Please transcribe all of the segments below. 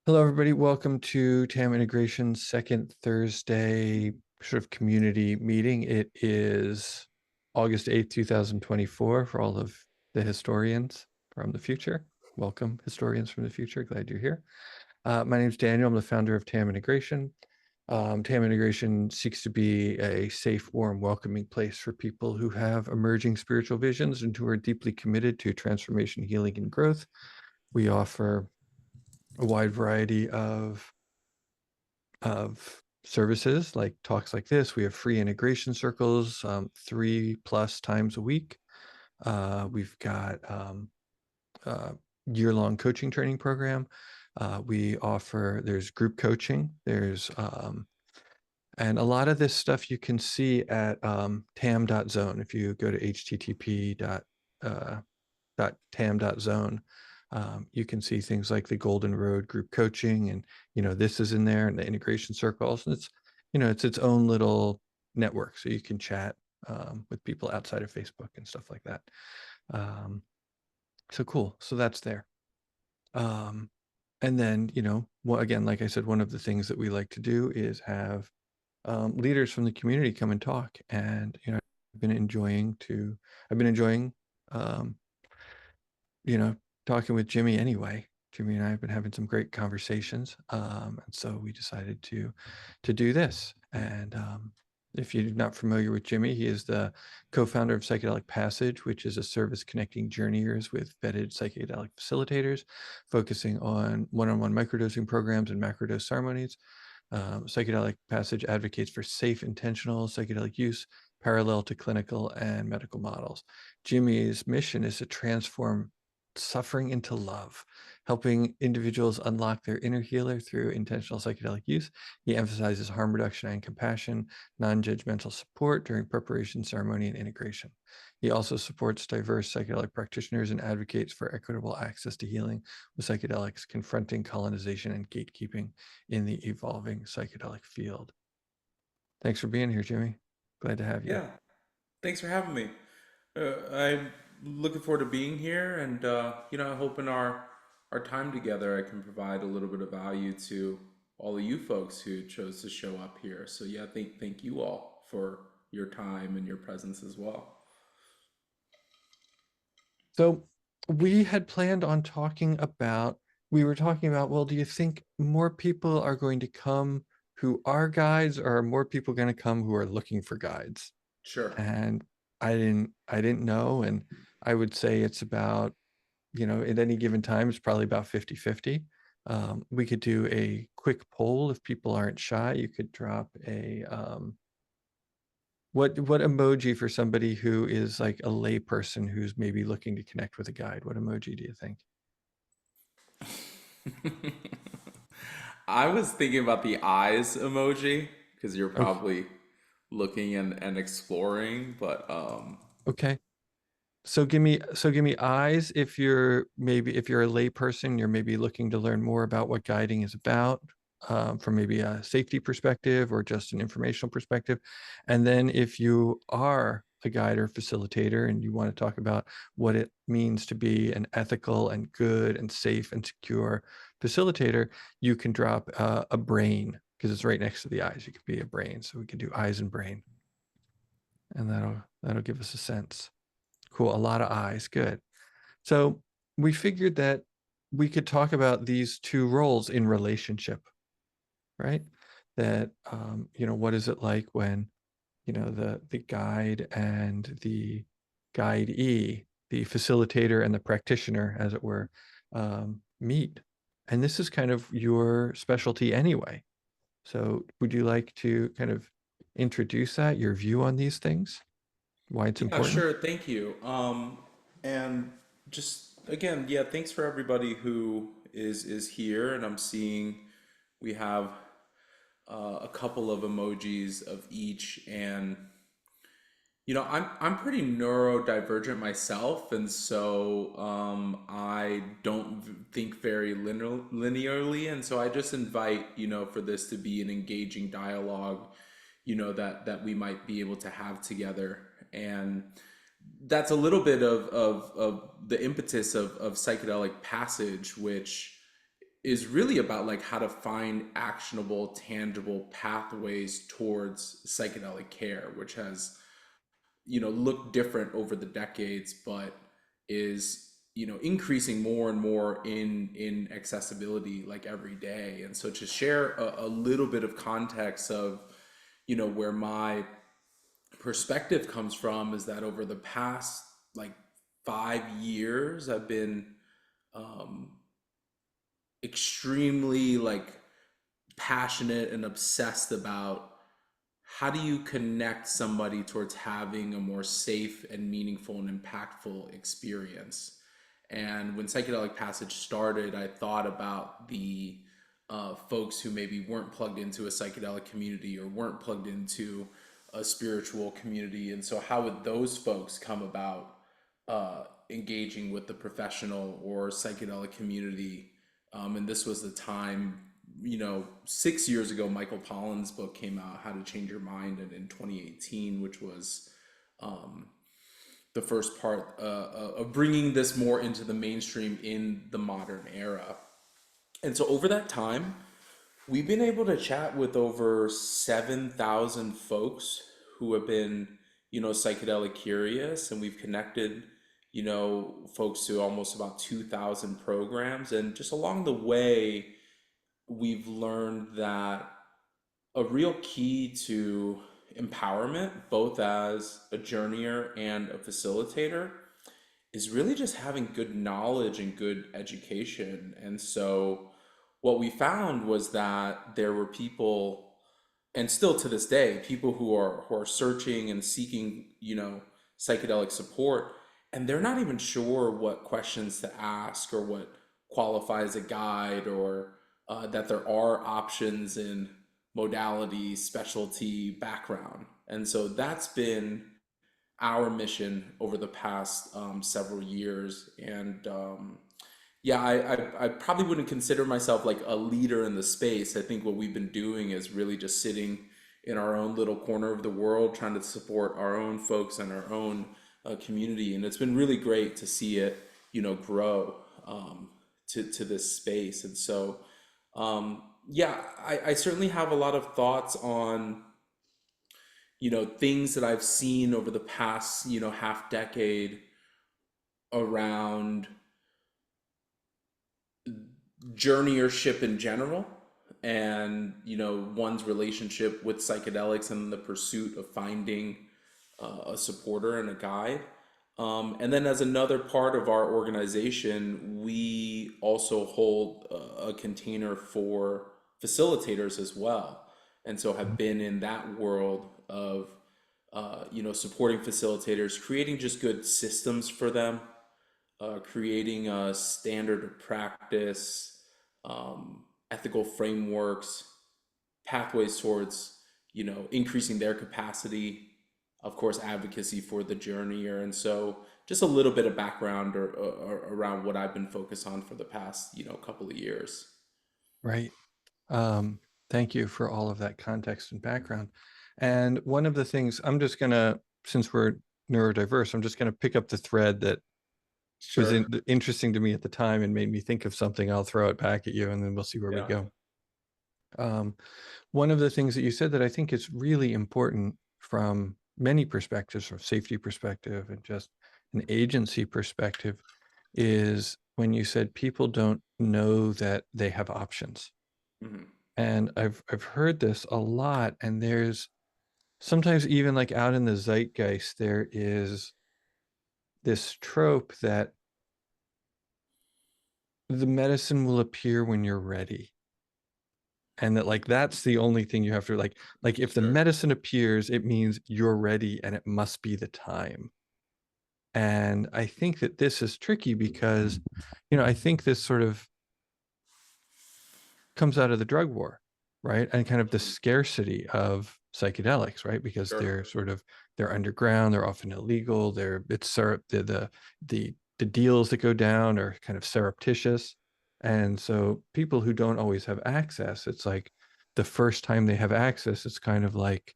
Hello, everybody. Welcome to TAM Integration's second Thursday sort of community meeting. It is August 8th, 2024 for all of the historians from the future. Welcome, historians from the future. Glad you're here. My name is Daniel. I'm the founder of TAM Integration. TAM Integration seeks to be a safe, warm, welcoming place for people who have emerging spiritual visions and who are deeply committed to transformation, healing, and growth. We offer a wide variety of services like talks like this. We have free integration circles 3+ times a week. We've got a year-long coaching training program. There's group coaching. And a lot of this stuff you can see at tam.zone. If you go to http://tam.zone, you can see things like the Golden Road group coaching, and this is in there, and the integration circles, and it's its own little network, so you can chat with people outside of Facebook and stuff like that. So cool. So that's there. And then again, like I said, one of the things that we like to do is have leaders from the community come and talk, and I've been enjoying um, talking with Jimmy anyway. Jimmy and I have been having some great conversations, and so we decided to do this. And if you're not familiar with Jimmy, he is the co-founder of Psychedelic Passage, which is a service connecting journeyers with vetted psychedelic facilitators, focusing on one-on-one microdosing programs and macrodose ceremonies. Psychedelic Passage advocates for safe, intentional psychedelic use parallel to clinical and medical models. Jimmy's mission is to transform suffering into love, helping individuals unlock their inner healer through intentional psychedelic use. He emphasizes harm reduction and compassion, non-judgmental support during preparation, ceremony, and integration. He also supports diverse psychedelic practitioners and advocates for equitable access to healing with psychedelics, confronting colonization and gatekeeping in the evolving psychedelic field. Thanks for being here, Jimmy. Glad to have you. Yeah, thanks for having me. I'm looking forward to being here, and I hope in our time together, I can provide a little bit of value to all of you folks who chose to show up here. So yeah, thank you all for your time and your presence as well. So we had planned on we were talking about, well, do you think more people are going to come who are guides, or are more people going to come who are looking for guides? Sure. And I didn't know. And I would say it's about, at any given time, it's probably about 50-50. We could do a quick poll if people aren't shy. You could drop what emoji for somebody who is like a lay person who's maybe looking to connect with a guide? What emoji do you think? I was thinking about the eyes emoji because you're Okay. probably looking and exploring, but Okay. Give me eyes if you're a lay person, you're maybe looking to learn more about what guiding is about, from maybe a safety perspective or just an informational perspective. And then if you are a guide or facilitator and you want to talk about what it means to be an ethical and good and safe and secure facilitator, you can drop a brain, because it's right next to the eyes. You could be a brain. So we could do eyes and brain, and that'll give us a sense. Cool. A lot of eyes. Good. So we figured that we could talk about these two roles in relationship, right? That, what is it like when, the guide and the guidee, the facilitator and the practitioner, as it were, meet? And this is kind of your specialty anyway. So would you like to kind of introduce that, your view on these things, why it's yeah, important? sure. Thank you. And just again, yeah, thanks for everybody who is here. And I'm seeing we have a couple of emojis of each, and I'm pretty neurodivergent myself, and so I don't think very linearly, and so I just invite for this to be an engaging dialogue, that we might be able to have together, and that's a little bit of the impetus of psychedelic passage, which is really about like how to find actionable, tangible pathways towards psychedelic care, which has, looked different over the decades, but is, increasing more and more in accessibility like every day. And so to share a little bit of context of, where my perspective comes from is that over the past like 5 years, I've been um, extremely like passionate and obsessed about how do you connect somebody towards having a more safe and meaningful and impactful experience. And when Psychedelic Passage started, I thought about the folks who maybe weren't plugged into a psychedelic community or weren't plugged into a spiritual community. And so, how would those folks come about engaging with the professional or psychedelic community? And this was the time, 6 years ago, Michael Pollan's book came out, How to Change Your Mind, and in 2018, which was um, the first part of bringing this more into the mainstream in the modern era. And so over that time, we've been able to chat with over 7,000 folks who have been, psychedelic curious, and we've connected, folks to almost about 2,000 programs. And just along the way, we've learned that a real key to empowerment, both as a journeyer and a facilitator, is really just having good knowledge and good education. And so, what we found was that there were people, and still to this day, people who are searching and seeking, psychedelic support, and they're not even sure what questions to ask or what qualifies a guide, or that there are options in modality, specialty, background. And so that's been our mission over the past several years. And yeah, I probably wouldn't consider myself like a leader in the space. I think what we've been doing is really just sitting in our own little corner of the world, trying to support our own folks and our own community. And it's been really great to see it, grow to this space. And so, yeah, I certainly have a lot of thoughts on, things that I've seen over the past, half decade around journeyership in general, and one's relationship with psychedelics and the pursuit of finding a supporter and a guide. And then as another part of our organization, we also hold a container for facilitators as well, and so have been in that world of supporting facilitators, creating just good systems for them, creating a standard of practice, ethical frameworks, pathways towards, increasing their capacity, of course, advocacy for the journeyer. And so just a little bit of background or around what I've been focused on for the past, couple of years. Right. Um, Thank you for all of that context and background. And one of the things I'm just gonna, since we're neurodiverse, I'm just gonna pick up the thread that was Sure. interesting to me at the time and made me think of something. I'll throw it back at you, and then we'll see where we Yeah. go. Um, One of the things that you said that I think is really important from many perspectives, from safety perspective and just an agency perspective, is when you said people don't know that they have options. Hmm. And I've heard this a lot, and there's sometimes even like out in the zeitgeist, there is this trope that the medicine will appear when you're ready. And that like that's the only thing you have to like if the Sure. medicine appears, it means you're ready and it must be the time. And I think that this is tricky because, I think this sort of comes out of the drug war, right? And kind of the scarcity of psychedelics, right? Because Sure. they're underground, they're often illegal, the deals that go down are kind of surreptitious. And so people who don't always have access, it's like the first time they have access, it's kind of like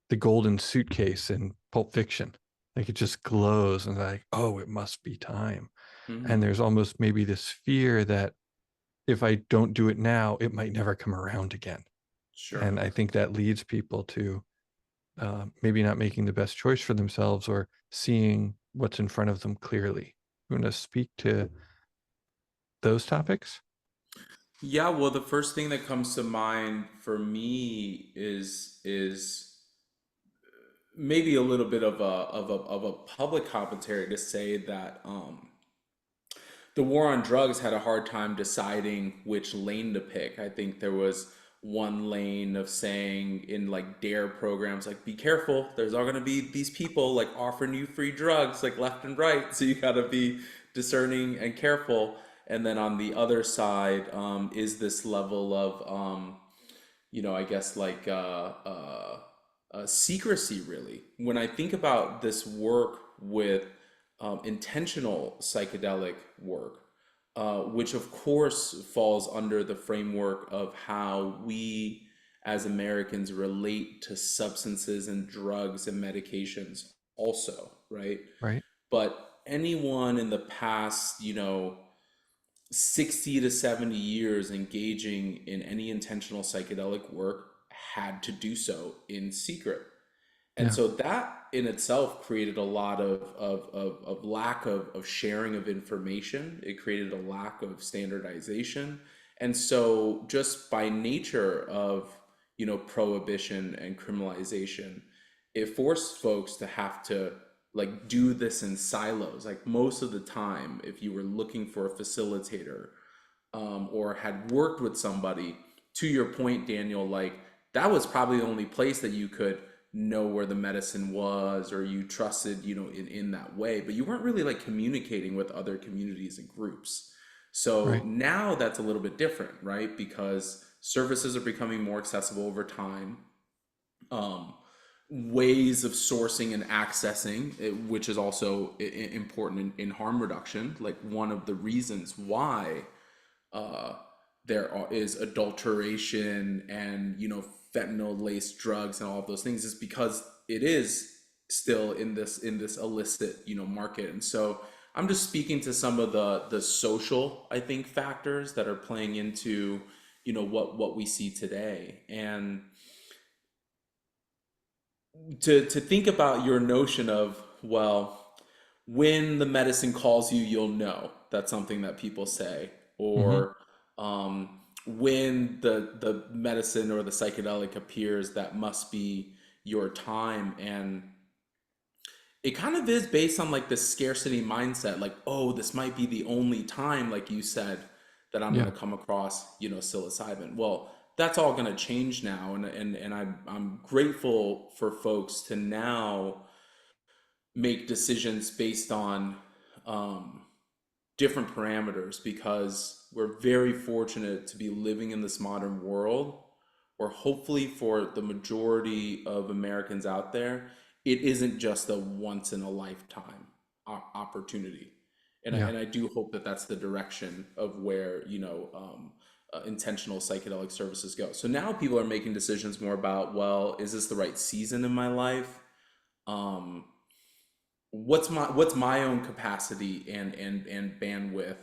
the golden suitcase in Pulp Fiction. Like it just glows and like, oh, it must be time. And Hmm. there's almost maybe this fear that if I don't do it now, it might never come around again. Sure. And I think that leads people to maybe not making the best choice for themselves or seeing what's in front of them clearly. You want to speak to those topics? Yeah, well, the first thing that comes to mind for me is maybe a little bit of a public commentary to say that the war on drugs had a hard time deciding which lane to pick. I think there was one lane of saying in like dare programs like be careful, there's all going to be these people like offering you free drugs like left and right, so you got to be discerning and careful. And then on the other side is this level of I guess like secrecy, really. When I think about this work with intentional psychedelic work, which of course falls under the framework of how we as Americans relate to substances and drugs and medications, also, right? Right. But anyone in the past, 60 to 70 years engaging in any intentional psychedelic work had to do so in secret. And Yeah. so that in itself created a lot of lack of sharing of information. It created a lack of standardization. And so just by nature of, prohibition and criminalization, it forced folks to have to like do this in silos. Like most of the time, if you were looking for a facilitator or had worked with somebody, to your point, Daniel, like that was probably the only place that you could know where the medicine was or you trusted, in that way. But you weren't really like communicating with other communities and groups. So Right. now that's a little bit different, right? Because services are becoming more accessible over time. Um, Ways of sourcing and accessing, which is also important in harm reduction. Like one of the reasons why uh, is adulteration and fentanyl laced drugs and all of those things is because it is still in this illicit market. And so I'm just speaking to some of the social, I think, factors that are playing into what we see today. And to think about your notion of, well, when the medicine calls you, you'll know. That's something that people say. Hmm. Or when the medicine or the psychedelic appears, that must be your time. And it kind of is based on like this scarcity mindset, like, oh, this might be the only time, like you said, that I'm going Yeah. to come across psilocybin. Well, that's all going to change now, and I'm grateful for folks to now make decisions based on um, different parameters, because we're very fortunate to be living in this modern world where hopefully for the majority of Americans out there, it isn't just a once in a lifetime opportunity. And Yeah. I do hope that that's the direction of where, intentional psychedelic services go. So now people are making decisions more about, well, is this the right season in my life? Um, what's my own capacity and bandwidth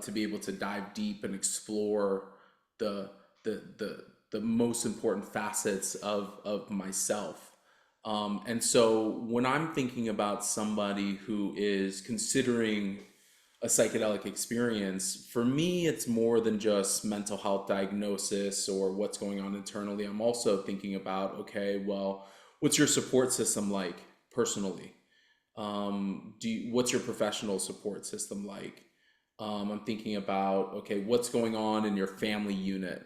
to be able to dive deep and explore the the most important facets of myself. And so when I'm thinking about somebody who is considering a psychedelic experience, for me it's more than just mental health diagnosis or what's going on internally. I'm also thinking about, okay, well, what's your support system like personally? What's your professional support system like? I'm thinking about, okay, what's going on in your family unit?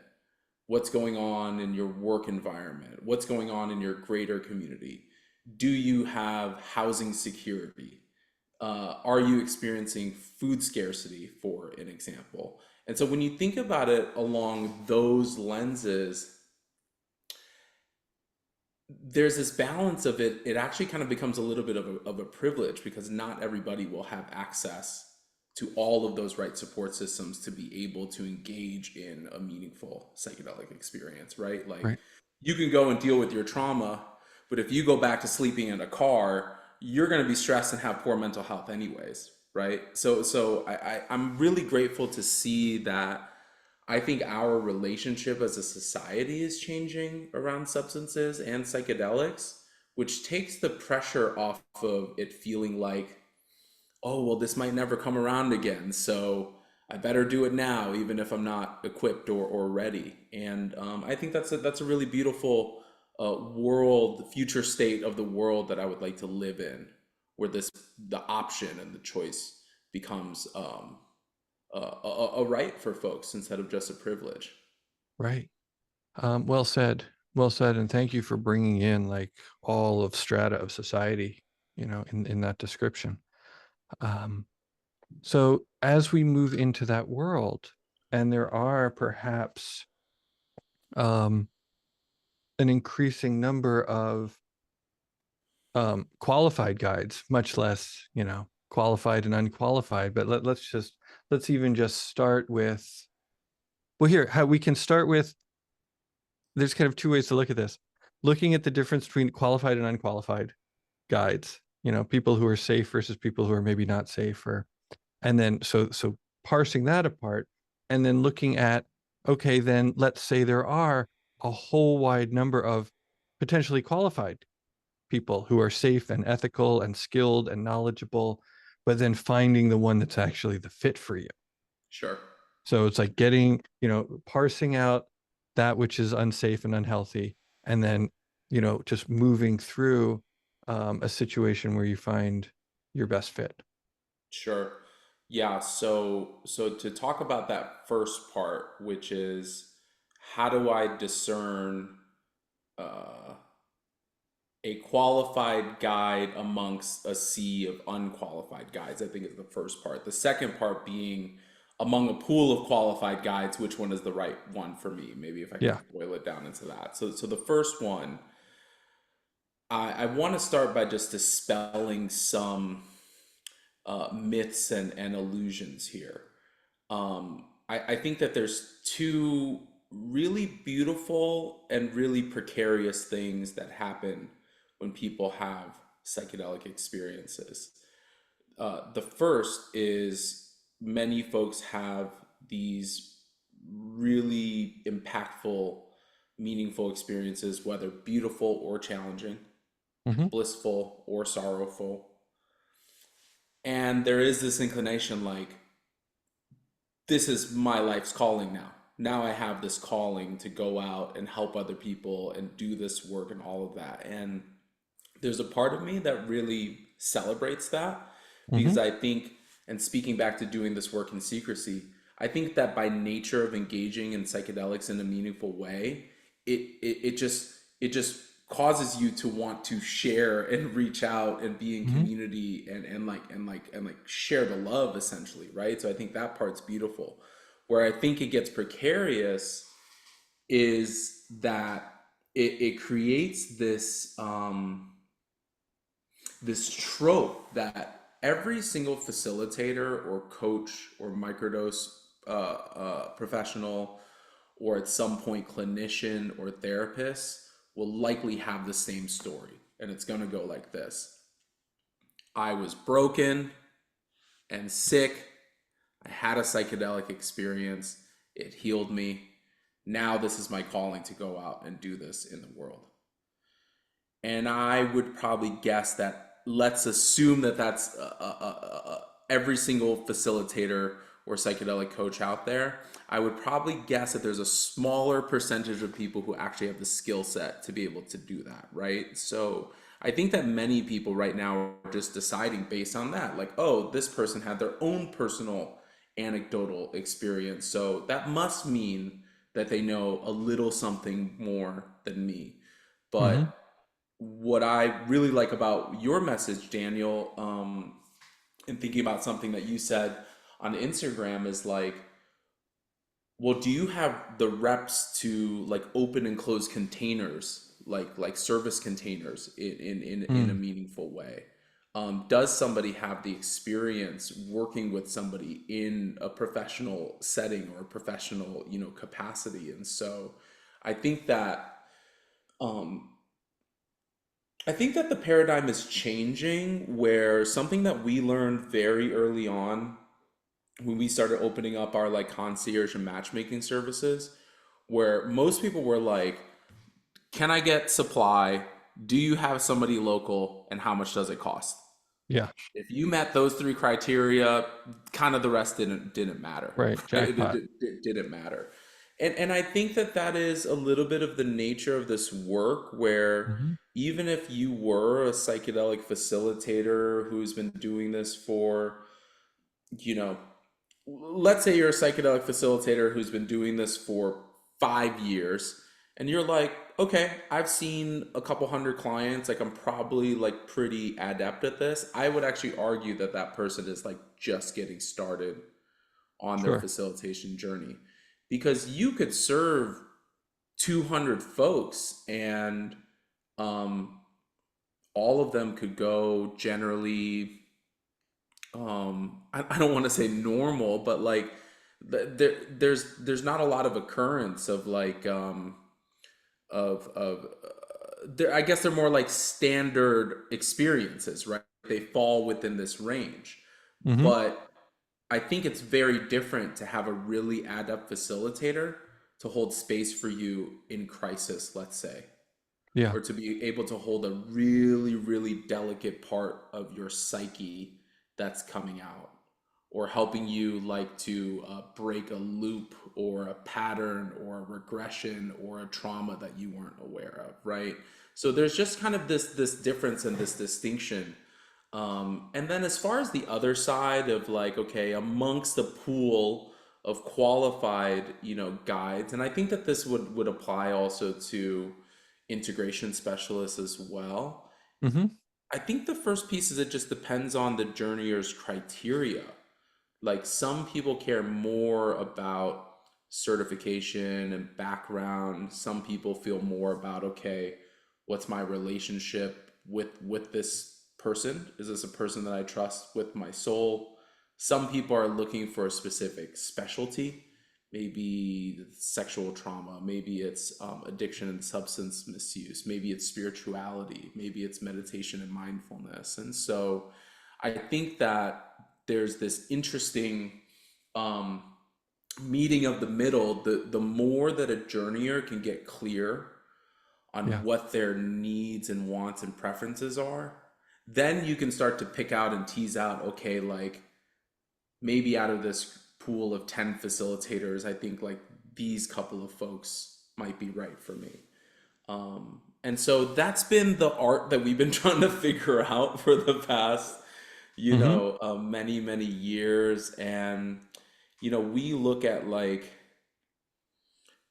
What's going on in your work environment? What's going on in your greater community? Do you have housing security? Are you experiencing food scarcity, for an example? And so when you think about it along those lenses, there's this balance of it. It actually kind of becomes a little bit of a privilege, because not everybody will have access to all of those right support systems to be able to engage in a meaningful psychedelic experience, right? Like Right. you can go and deal with your trauma, but if you go back to sleeping in a car, you're going to be stressed and have poor mental health anyways, right? So I'm really grateful to see that I think our relationship as a society is changing around substances and psychedelics, which takes the pressure off of it feeling like, oh, well, this might never come around again. So I better do it now, even if I'm not equipped or ready. And I think that's a really beautiful world, future state of the world that I would like to live in, where the option and the choice becomes a right for folks instead of just a privilege. Right. Well said. Well said. And thank you for bringing in like all of strata of society, in that description. Um, so as we move into that world, and there are perhaps um, an increasing number of qualified guides, much less, qualified and unqualified. But let's even just start with, well, here, how we can start with, there's kind of two ways to look at this. Looking at the difference between qualified and unqualified guides, people who are safe versus people who are maybe not safe, and then so parsing that apart, and then looking at, okay, then let's say there are a whole wide number of potentially qualified people who are safe and ethical and skilled and knowledgeable, but then finding the one that's actually the fit for you. Sure. So it's like getting, parsing out that which is unsafe and unhealthy, and then, just moving through a situation where you find your best fit. Sure. Yeah, so to talk about that first part, which is how do I discern uh, a qualified guide amongst a sea of unqualified guides, I think is the first part. The second part being among a pool of qualified guides, which one is the right one for me? Maybe if I Yeah. could boil it down into that. So the first one, I want to start by just dispelling some myths and illusions here. I think that there's two really beautiful and really precarious things that happen when people have psychedelic experiences. The first is many folks have these really impactful, meaningful experiences, whether beautiful or challenging, Hmm. blissful or sorrowful. And there is this inclination like, this is my life's calling now. Now I have this calling to go out and help other people and do this work and all of that. And there's a part of me that really celebrates that because Hmm. I think, and speaking back to doing this work in secrecy, I think that by nature of engaging in psychedelics in a meaningful way, it just causes you to want to share and reach out and be in Hmm. community and share the love essentially, right? So I think that part's beautiful. Where I think it gets precarious is that it creates this trope that every single facilitator or coach or microdose professional or at some point clinician or therapist will likely have the same story. And it's going to go like this: I was broken and sick. I had a psychedelic experience. It healed me. Now this is my calling to go out and do this in the world. And I would probably guess that, let's assume that that's every single facilitator or psychedelic coach out there. I would probably guess that there's a smaller percentage of people who actually have the skill set to be able to do that, right? So I think that many people right now are just deciding based on that, like, oh, this person had their own personal anecdotal experience. So that must mean that they know a little something more than me. Hmm. But what I really like about your message, Daniel, and thinking about something that you said on Instagram is like, well, do you have the reps to like open and close containers, like service containers in a Mm. meaningful way? Does somebody have the experience working with somebody in a professional setting or a professional, capacity? And so I think that um, I think that the paradigm is changing where something that we learned very early on when we started opening up our like concierge and matchmaking services, where most people were like, can I get supply? Do you have somebody local? And how much does it cost? Yeah. If you met those three criteria, kind of the rest didn't matter, Right. right? Jackpot. It didn't matter. And I think that that is a little bit of the nature of this work, where Hmm. even if you were a psychedelic facilitator who's been doing this for, you know, let's say you're a psychedelic facilitator who's been doing this for 5 years, and you're like, okay, I've seen a couple hundred clients, like I'm probably like pretty adept at this. I would actually argue that that person is like just getting started on their Sure. facilitation journey, because you could serve 200 folks, and um, all of them could go generally, I don't want to say normal, but like there's not a lot of occurrence of like of there, I guess they're more like standard experiences, right? They fall within this range. Hmm. But I think it's very different to have a really adept facilitator to hold space for you in crisis, let's say, Yeah. or to be able to hold a really, really delicate part of your psyche that's coming out, or helping you like to break a loop or a pattern or a regression or a trauma that you weren't aware of, right? So there's just kind of this difference and this distinction. And then as far as the other side of like, okay, amongst the pool of qualified, guides, and I think that this would apply also to integration specialists as well. Hmm. I think the first piece is it just depends on the journeyer's criteria. Like some people care more about certification and background. Some people feel more about, okay, what's my relationship with this person? Is this a person that I trust with my soul? Some people are looking for a specific specialty, maybe sexual trauma, maybe it's addiction and substance misuse, maybe it's spirituality, maybe it's meditation and mindfulness. And so I think that there's this interesting um, meeting of the middle. The more that a journeyer can get clear on Yeah. what their needs and wants and preferences are, then you can start to pick out and tease out, okay, like maybe out of this pool of 10 facilitators, I think like these couple of folks might be right for me. And so that's been the art that we've been trying to figure out for the past, Hmm. many, many years. And, we look at like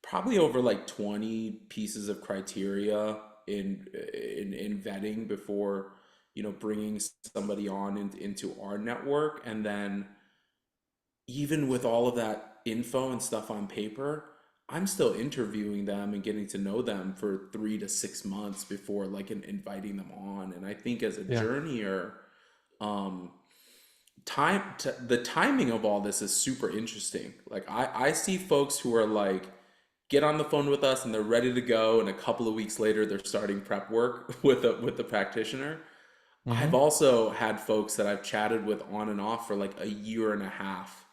probably over like 20 pieces of criteria in vetting before, bringing somebody on into our network. And then even with all of that info and stuff on paper, I'm still interviewing them and getting to know them for 3 to 6 months before like inviting them on. And I think as a Yeah. journeyer, um, the timing of all this is super interesting. Like I see folks who are like get on the phone with us and they're ready to go, and a couple of weeks later they're starting prep work with the practitioner. I've Hmm. also had folks that I've chatted with on and off for like a year and a half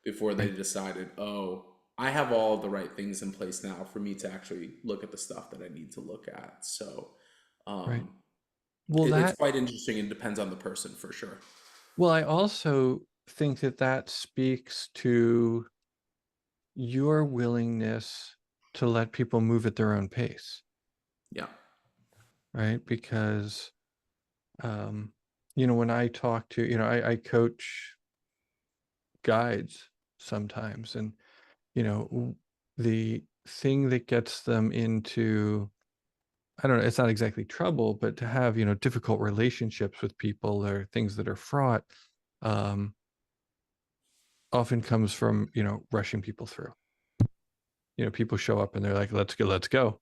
before they Right. decided, oh, I have all the right things in place now for me to actually look at the stuff that I need to look at. So Right. um, Well, it's that, quite interesting and depends on the person for sure. well, I also think that that speaks to your willingness to let people move at their own pace, Yeah. right? Because, um, when I talk to, I coach guides sometimes, and, the thing that gets them into, I don't know, it's not exactly trouble, but to have, difficult relationships with people or things that are fraught, um, often comes from, rushing people through. People show up and they're like, let's go,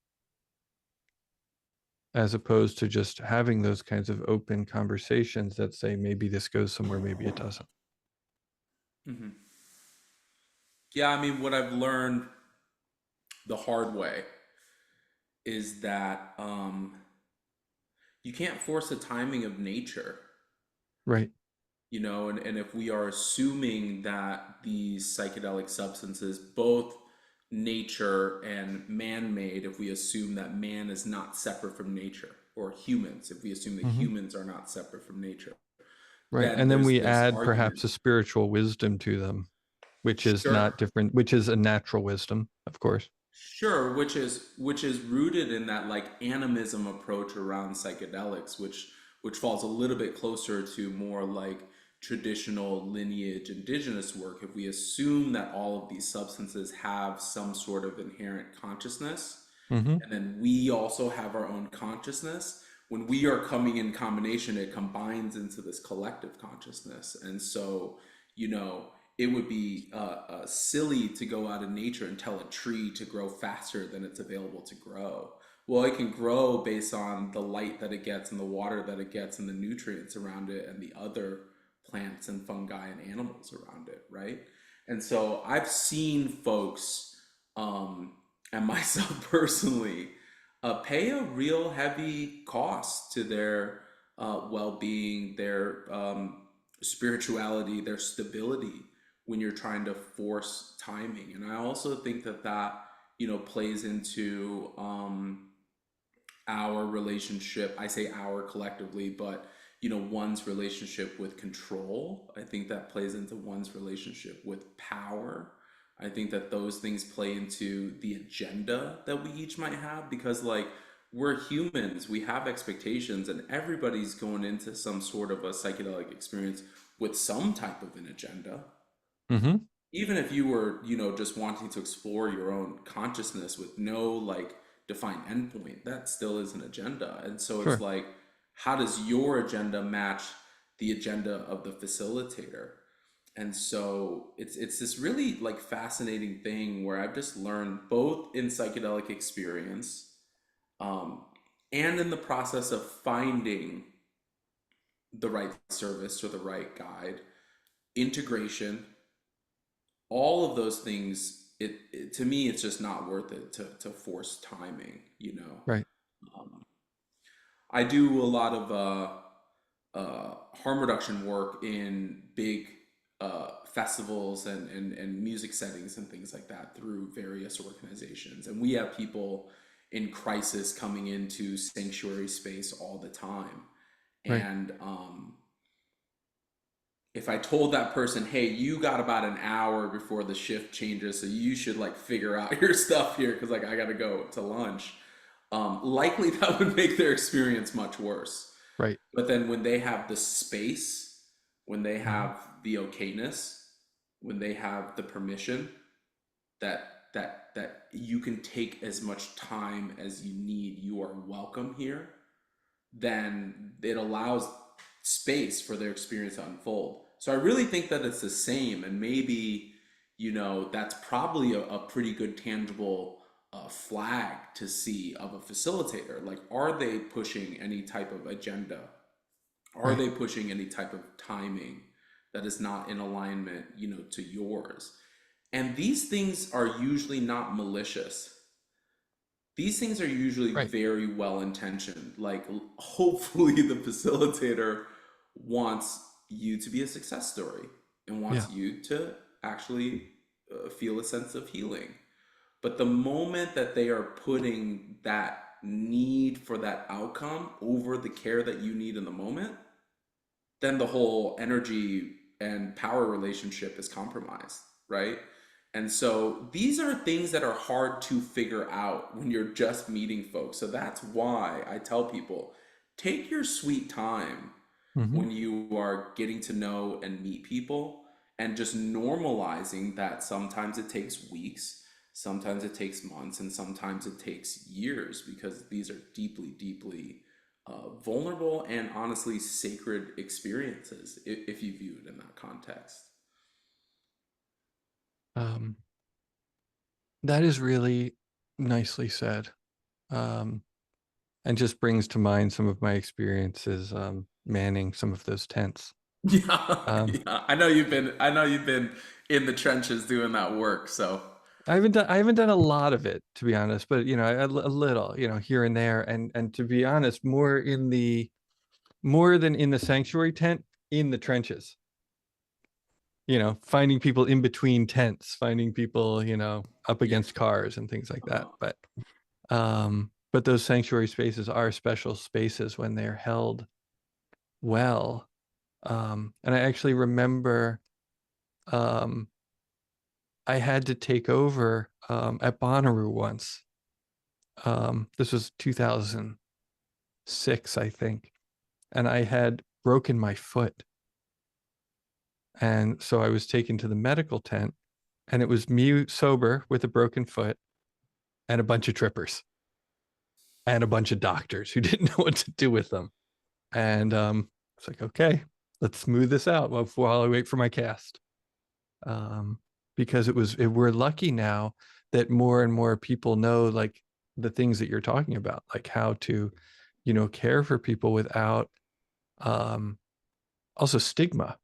as opposed to just having those kinds of open conversations that say, maybe this goes somewhere, maybe it doesn't. Hmm. Yeah, I mean, what I've learned the hard way is that you can't force the timing of nature. Right. you know, and if we are assuming that these psychedelic substances, both nature and man-made, if we assume that man is not separate from nature, or humans, if we assume that Hmm. humans are not separate from nature, Right. then And then there's we this add argument. perhaps a spiritual wisdom to them, which is not Sure. different, which is a natural wisdom, of course. Sure, which is rooted in that like animism approach around psychedelics, which falls a little bit closer to more like traditional lineage indigenous work. If we assume that all of these substances have some sort of inherent consciousness, Hmm. and then we also have our own consciousness, when we are coming in combination, it combines into this collective consciousness. And so, you know, it would be silly to go out in nature and tell a tree to grow faster than it's available to grow. Well, it can grow based on the light that it gets and the water that it gets and the nutrients around it and the other plants and fungi and animals around it, right? And so I've seen folks, um, and myself personally, pay a real heavy cost to their well-being, their spirituality, their stability when you're trying to force timing. And I also think that that, you know, plays into our relationship. I say our collectively, but you know, one's relationship with control. I think that plays into one's relationship with power. I think that those things play into the agenda that we each might have, because like we're humans, we have expectations, and everybody's going into some sort of a psychedelic experience with some type of an agenda. Hmm. Even if you were, you know, just wanting to explore your own consciousness with no like defined endpoint, that still is an agenda. And so it's Sure. like, how does your agenda match the agenda of the facilitator? And so it's this really like fascinating thing where I've just learned both in psychedelic experience, um, and in the process of finding the right service or the right guide, integration, all of those things, to me it's just not worth it to force timing, you know. Right. um, I do a lot of harm reduction work in big festivals and music settings and things like that through various organizations, and we have people in crisis coming into sanctuary space all the time. Right. And if I told that person, hey, you got about an hour before the shift changes, so you should like figure out your stuff here because like I got to go to lunch, likely that would make their experience much worse. Right. But then when they have the space, when they Hmm. have the okayness, when they have the permission that you can take as much time as you need, you are welcome here, then it allows space for their experience to unfold. So I really think that it's the same, and maybe, you know, that's probably a pretty good tangible flag to see of a facilitator. Like, are they pushing any type of agenda? Are Right. they pushing any type of timing that is not in alignment, you know, to yours? And these things are usually not malicious. These things are usually Right. very well intentioned. Like, hopefully, the facilitator wants you to be a success story and Yeah. wants you to actually feel a sense of healing. But the moment that they are putting that need for that outcome over the care that you need in the moment, then the whole energy and power relationship is compromised, right? And so these are things that are hard to figure out when you're just meeting folks. So that's why I tell people, take your sweet time Hmm. when you are getting to know and meet people, and just normalizing that sometimes it takes weeks, sometimes it takes months, and sometimes it takes years, because these are deeply, deeply vulnerable and honestly sacred experiences if you view it in that context. Um, that is really nicely said. Um, and just brings to mind some of my experiences manning some of those tents. Yeah, Um, yeah. I know you've been in the trenches doing that work, so I haven't done a lot of it, to be honest, but you know, a little, you know, here and there, and to be honest, more than in the sanctuary tent, in the trenches. finding people in between tents, finding people, up Yeah. against cars and things like that. Uh-huh. But those sanctuary spaces are special spaces when they're held well. And I actually remember um, I had to take over at Bonnaroo once. This was 2006, I think, and I had broken my foot. And so I was taken to the medical tent, and it was me sober with a broken foot and a bunch of trippers and a bunch of doctors who didn't know what to do with them. And it's like, okay, let's smooth this out while I wait for my cast. Um, because we're lucky now that more and more people know like the things that you're talking about, like how to, care for people without um, also stigma,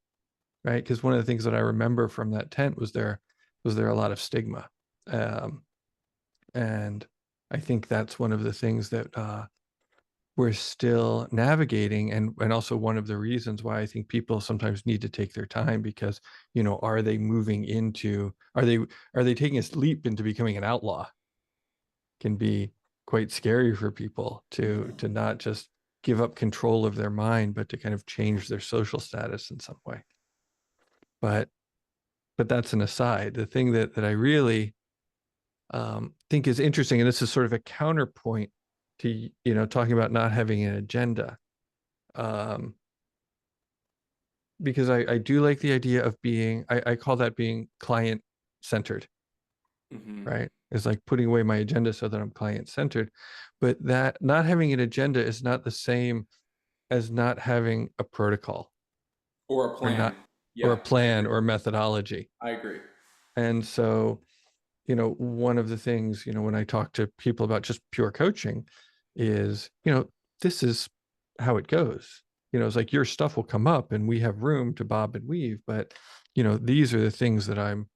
right? Because one of the things that I remember from that tent was there a lot of stigma, um, and I think that's one of the things that we're still navigating, and also one of the reasons why I think people sometimes need to take their time, because are they moving into are they taking a leap into becoming an outlaw? Can be quite scary for people to not just give up control of their mind, but to kind of change their social status in some way. But that's an aside. The thing that I really think is interesting, and this is sort of a counterpoint to talking about not having an agenda, um, because I do like the idea of being, I call that being client centered, Hmm. right? It's like putting away my agenda so that I'm client centered. But that not having an agenda is not the same as not having a protocol, Or a or plan. not, or Yeah, a I plan agree. or a methodology. I agree. And so, one of the things, when I talk to people about just pure coaching is, this is how it goes. It's like your stuff will come up and we have room to bob and weave, but, these are the things that I'm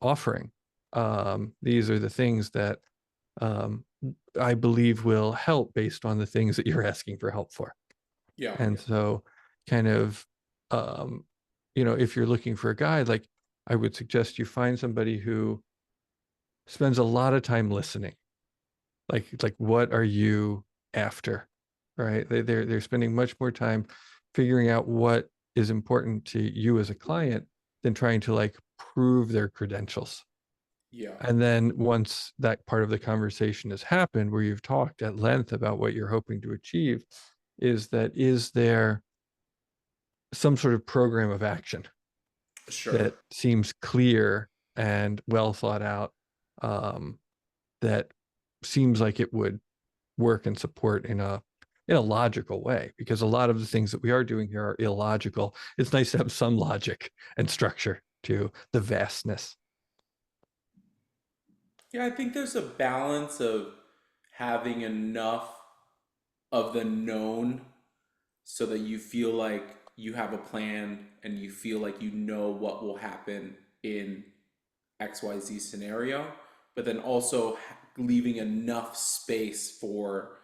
offering. These are the things that um, I believe will help based on the things that you're asking for help for. Yeah. And so kind of, um, if you're looking for a guide, like I would suggest you find somebody who spends a lot of time listening. Like it's like, what are you after? Right? They're spending much more time figuring out what is important to you as a client than trying to like prove their credentials. Yeah. And then once that part of the conversation has happened, where you've talked at length about what you're hoping to achieve, is there some sort of program of action Sure. that seems clear and well thought out, um, that seems like it would work and support in a logical way, because a lot of the things that we are doing here are illogical. It's nice to have some logic and structure to the vastness. Yeah, I think there's a balance of having enough of the known so that you feel like you have a plan and you feel like you know what will happen in XYZ scenario, but then also leaving enough space for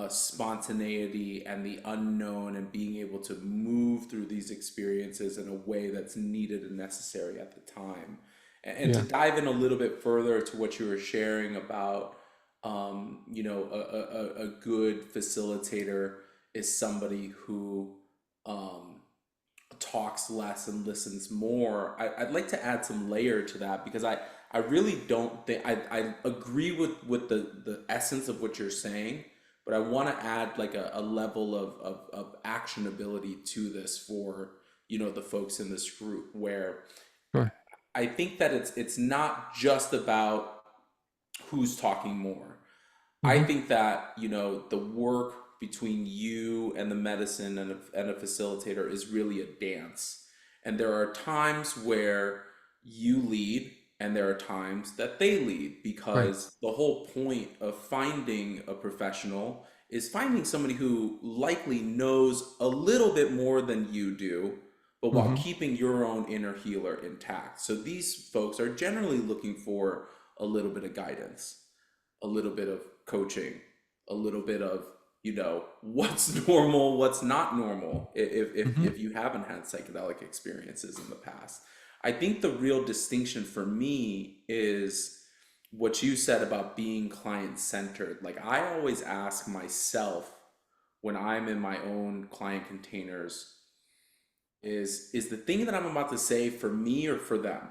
spontaneity and the unknown and being able to move through these experiences in a way that's needed and necessary at the time. And to Yeah. dive in a little bit further to what you were sharing about, a good facilitator is somebody who um, talks less and listens more. I'd like to add some layer to that because I really don't think I agree with the essence of what you're saying, but I want to add like a level of actionability to this for the folks in this group where Sure. I think that it's not just about who's talking more. I Hmm. think that, the work between you and the medicine and a facilitator is really a dance. And there are times where you lead and there are times that they lead Right. because the whole point of finding a professional is finding somebody who likely knows a little bit more than you do, but while Hmm. keeping your own inner healer intact. So these folks are generally looking for a little bit of guidance, a little bit of coaching, a little bit of what's normal, what's not normal. If Hmm. if you haven't had psychedelic experiences in the past, I think the real distinction for me is what you said about being client centered. Like, I always ask myself when I'm in my own client containers, is the thing that I'm about to say for me or for them?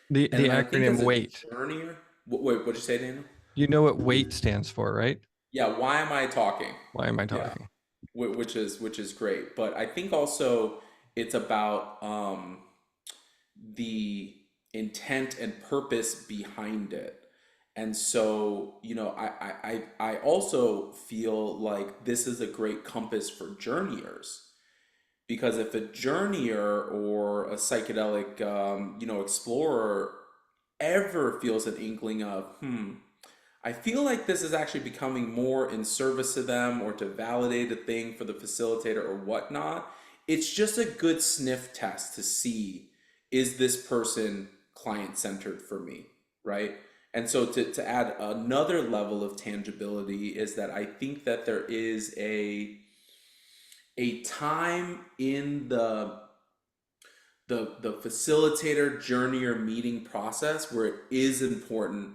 And The then I think acronym as a WAIT. journeyer, what'd you say, Daniel? You know what WAIT stands for, right? Yeah, why am I talking? Why am I Yeah, talking? which is great. But I think also it's about the intent and purpose behind it. And so, I also feel like this is a great compass for journeyers, because if a journeyer or a psychedelic, explorer ever feels an inkling of, I feel like this is actually becoming more in service to them or to validate a thing for the facilitator or whatnot, it's just a good sniff test to see, is this person client centered for me, right? And so to add another level of tangibility is that I think that there is a time in the facilitator journey or meeting process where it is important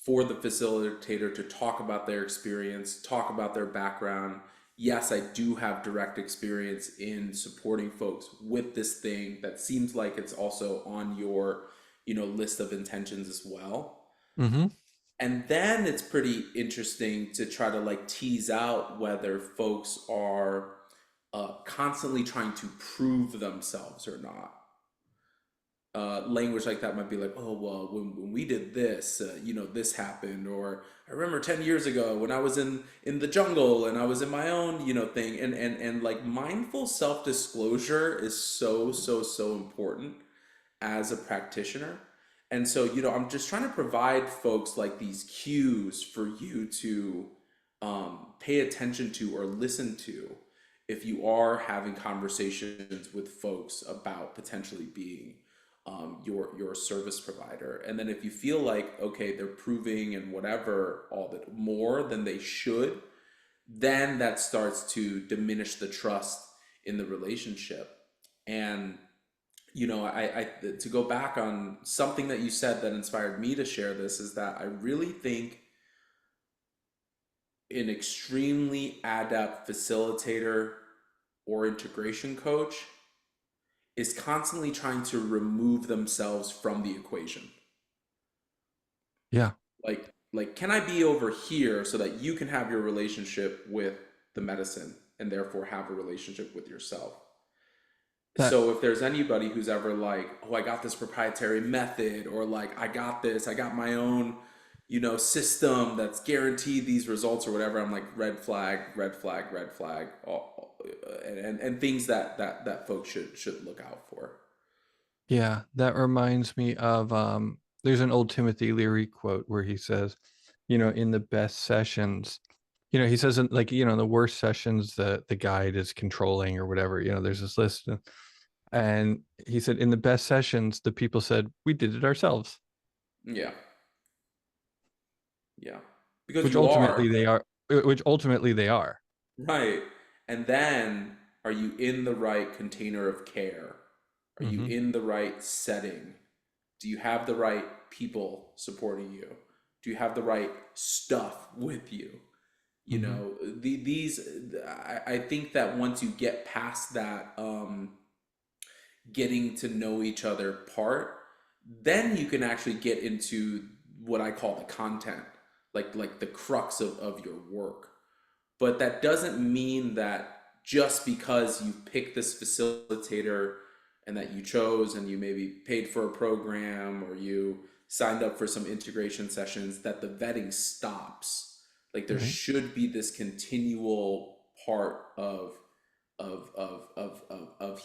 for the facilitator to talk about their experience, talk about their background. Yes, I do have direct experience in supporting folks with this thing that seems like it's also on your, list of intentions as well. Mm-hmm. And then it's pretty interesting to try to like tease out whether folks are constantly trying to prove themselves or not. Language like that might be like, oh, well, when we did this, this happened, or I remember 10 years ago when I was in the jungle and I was in my own, thing. And like mindful self-disclosure is so important as a practitioner. And so, I'm just trying to provide folks like these cues for you to pay attention to or listen to if you are having conversations with folks about potentially being your service provider. And then if you feel like, okay, they're proving and whatever all that more than they should, then that starts to diminish the trust in the relationship. And I to go back on something that you said that inspired me to share this is that I really think an extremely adept facilitator or integration coach is constantly trying to remove themselves from the equation. Yeah. Like can I be over here so that you can have your relationship with the medicine and therefore have a relationship with yourself? That So if there's anybody who's ever like, oh, I got this proprietary method, or like, I got this, I got my own, system that's guaranteed these results or whatever, I'm like, red flag, red flag, red flag, and things that folks should look out for. yeah, that reminds me of there's an old Timothy Leary quote where he says, in the best sessions, he says in, like, in the worst sessions the guide is controlling or whatever, there's this list and he said in the best sessions the people said we did it ourselves, Yeah, yeah, because which you ultimately are. they are, which ultimately they are. Right. And then, are you in the right container of care? Are you Mm-hmm. in the right setting? Do you have the right people supporting you? Do you have the right stuff with you? Mm-hmm. I think that once you get past that, getting to know each other part, then you can actually get into what I call the content, like the crux of your work. But that doesn't mean that just because you pick this facilitator and that you chose and you maybe paid for a program or you signed up for some integration sessions that the vetting stops. Like there Right. should be this continual part of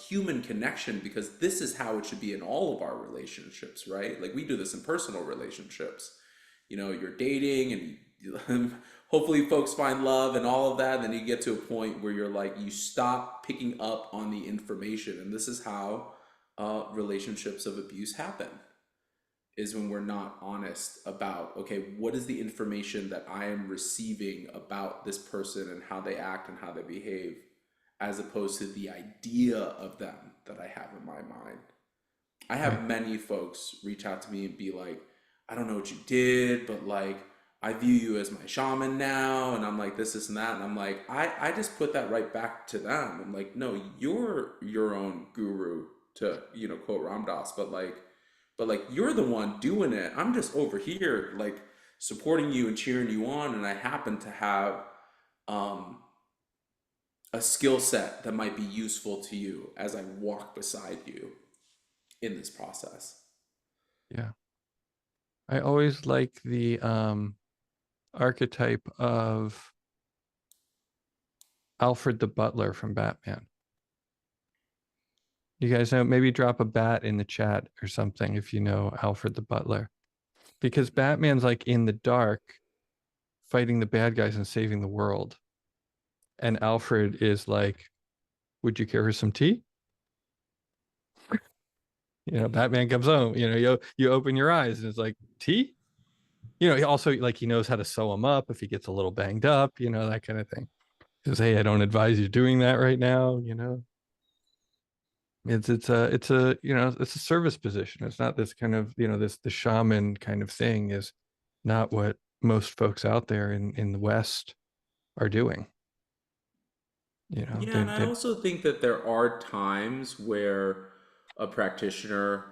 human connection, because this is how it should be in all of our relationships, right? Like we do this in personal relationships. You're dating and hopefully folks find love and all of that, and then you get to a point where you're like, you stop picking up on the information. And this is how relationships of abuse happen, is when we're not honest about, okay, what is the information that I am receiving about this person and how they act and how they behave, as opposed to the idea of them that I have in my mind. I Right. have many folks reach out to me and be like, I don't know what you did, but like, I view you as my shaman now. And I'm like, this, and that. And I'm like, I just put that right back to them. I'm like, no, you're your own guru to, quote Ram Dass, but like, you're the one doing it. I'm just over here, like, supporting you and cheering you on. And I happen to have, um, a skill set that might be useful to you as I walk beside you in this process. Yeah. I always like the archetype of Alfred the Butler from Batman. You guys know, maybe drop a bat in the chat or something if you know Alfred the Butler. Because Batman's like in the dark fighting the bad guys and saving the world. And Alfred is like, would you care for some tea? Batman comes home, you open your eyes and it's like, tea? He also like he knows how to sew him up if he gets a little banged up, that kind of thing. He says, hey, I don't advise you doing that right now. It's a service position. It's not this kind of, this the shaman kind of thing is not what most folks out there in the West are doing. Yeah, They and I they also think that there are times where a practitioner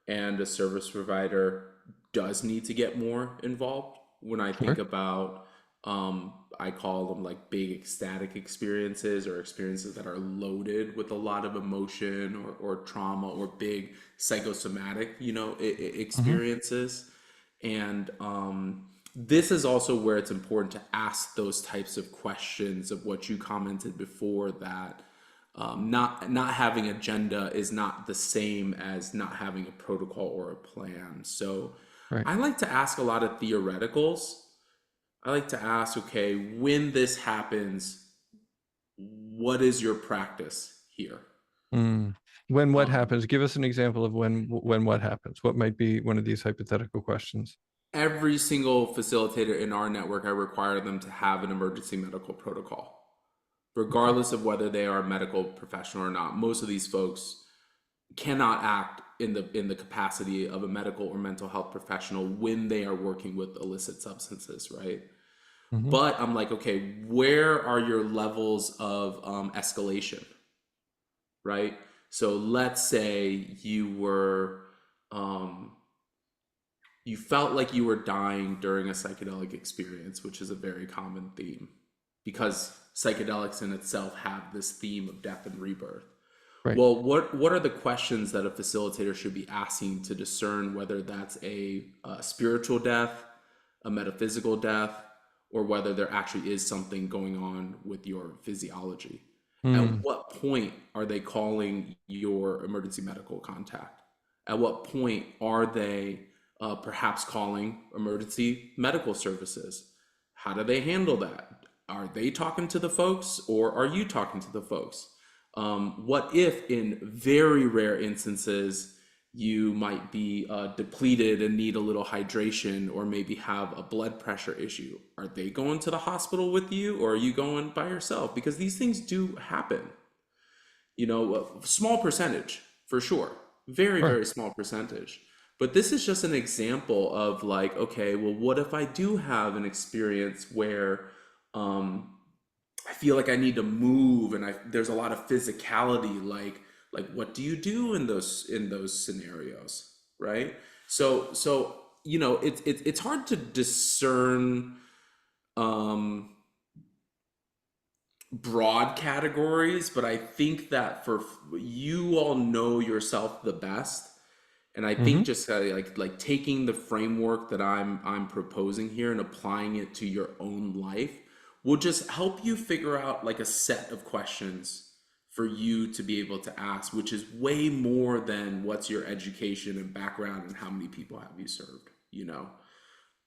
and a service provider does need to get more involved. When I think sure. about, I call them like big ecstatic experiences or experiences that are loaded with a lot of emotion or trauma or big psychosomatic, Hmm. experiences. And this is also where it's important to ask those types of questions of what you commented before, that not having agenda is not the same as not having a protocol or a plan. So Right. I like to ask a lot of theoreticals. I like to ask, okay, when this happens, what is your practice here? Mm. When what Um, happens? Give us an example of when what happens. What might be one of these hypothetical questions? every single facilitator in our network, I require them to have an emergency medical protocol, Okay. regardless of whether they are a medical professional or not. Most of these folks cannot act in the capacity of a medical or mental health professional when they are working with illicit substances, right? Hmm. But I'm like, okay, where are your levels of escalation, right? So let's say um, you felt like you were dying during a psychedelic experience, which is a very common theme because psychedelics in itself have this theme of death and rebirth. Right. Well, what are the questions that a facilitator should be asking to discern whether that's a spiritual death, a metaphysical death, or whether there actually is something going on with your physiology? At Mm. what point are they calling your emergency medical contact? At what point are they perhaps calling emergency medical services? How do they handle that? Are they talking to the folks or are you talking to the folks? What if, in very rare instances, you might be depleted and need a little hydration or maybe have a blood pressure issue? Are they going to the hospital with you or are you going by yourself? Because these things do happen. A small percentage for sure, very, Sure. very small percentage. But this is just an example of like, okay, well, what if I do have an experience where um, I feel like I need to move and there's a lot of physicality, like what do you do in those scenarios, right? So it's hard to discern um broad categories, but I think that for you all know yourself the best. And I think Hmm. just like taking the framework that I'm proposing here and applying it to your own life will just help you figure out like a set of questions for you to be able to ask, which is way more than what's your education and background and how many people have you served.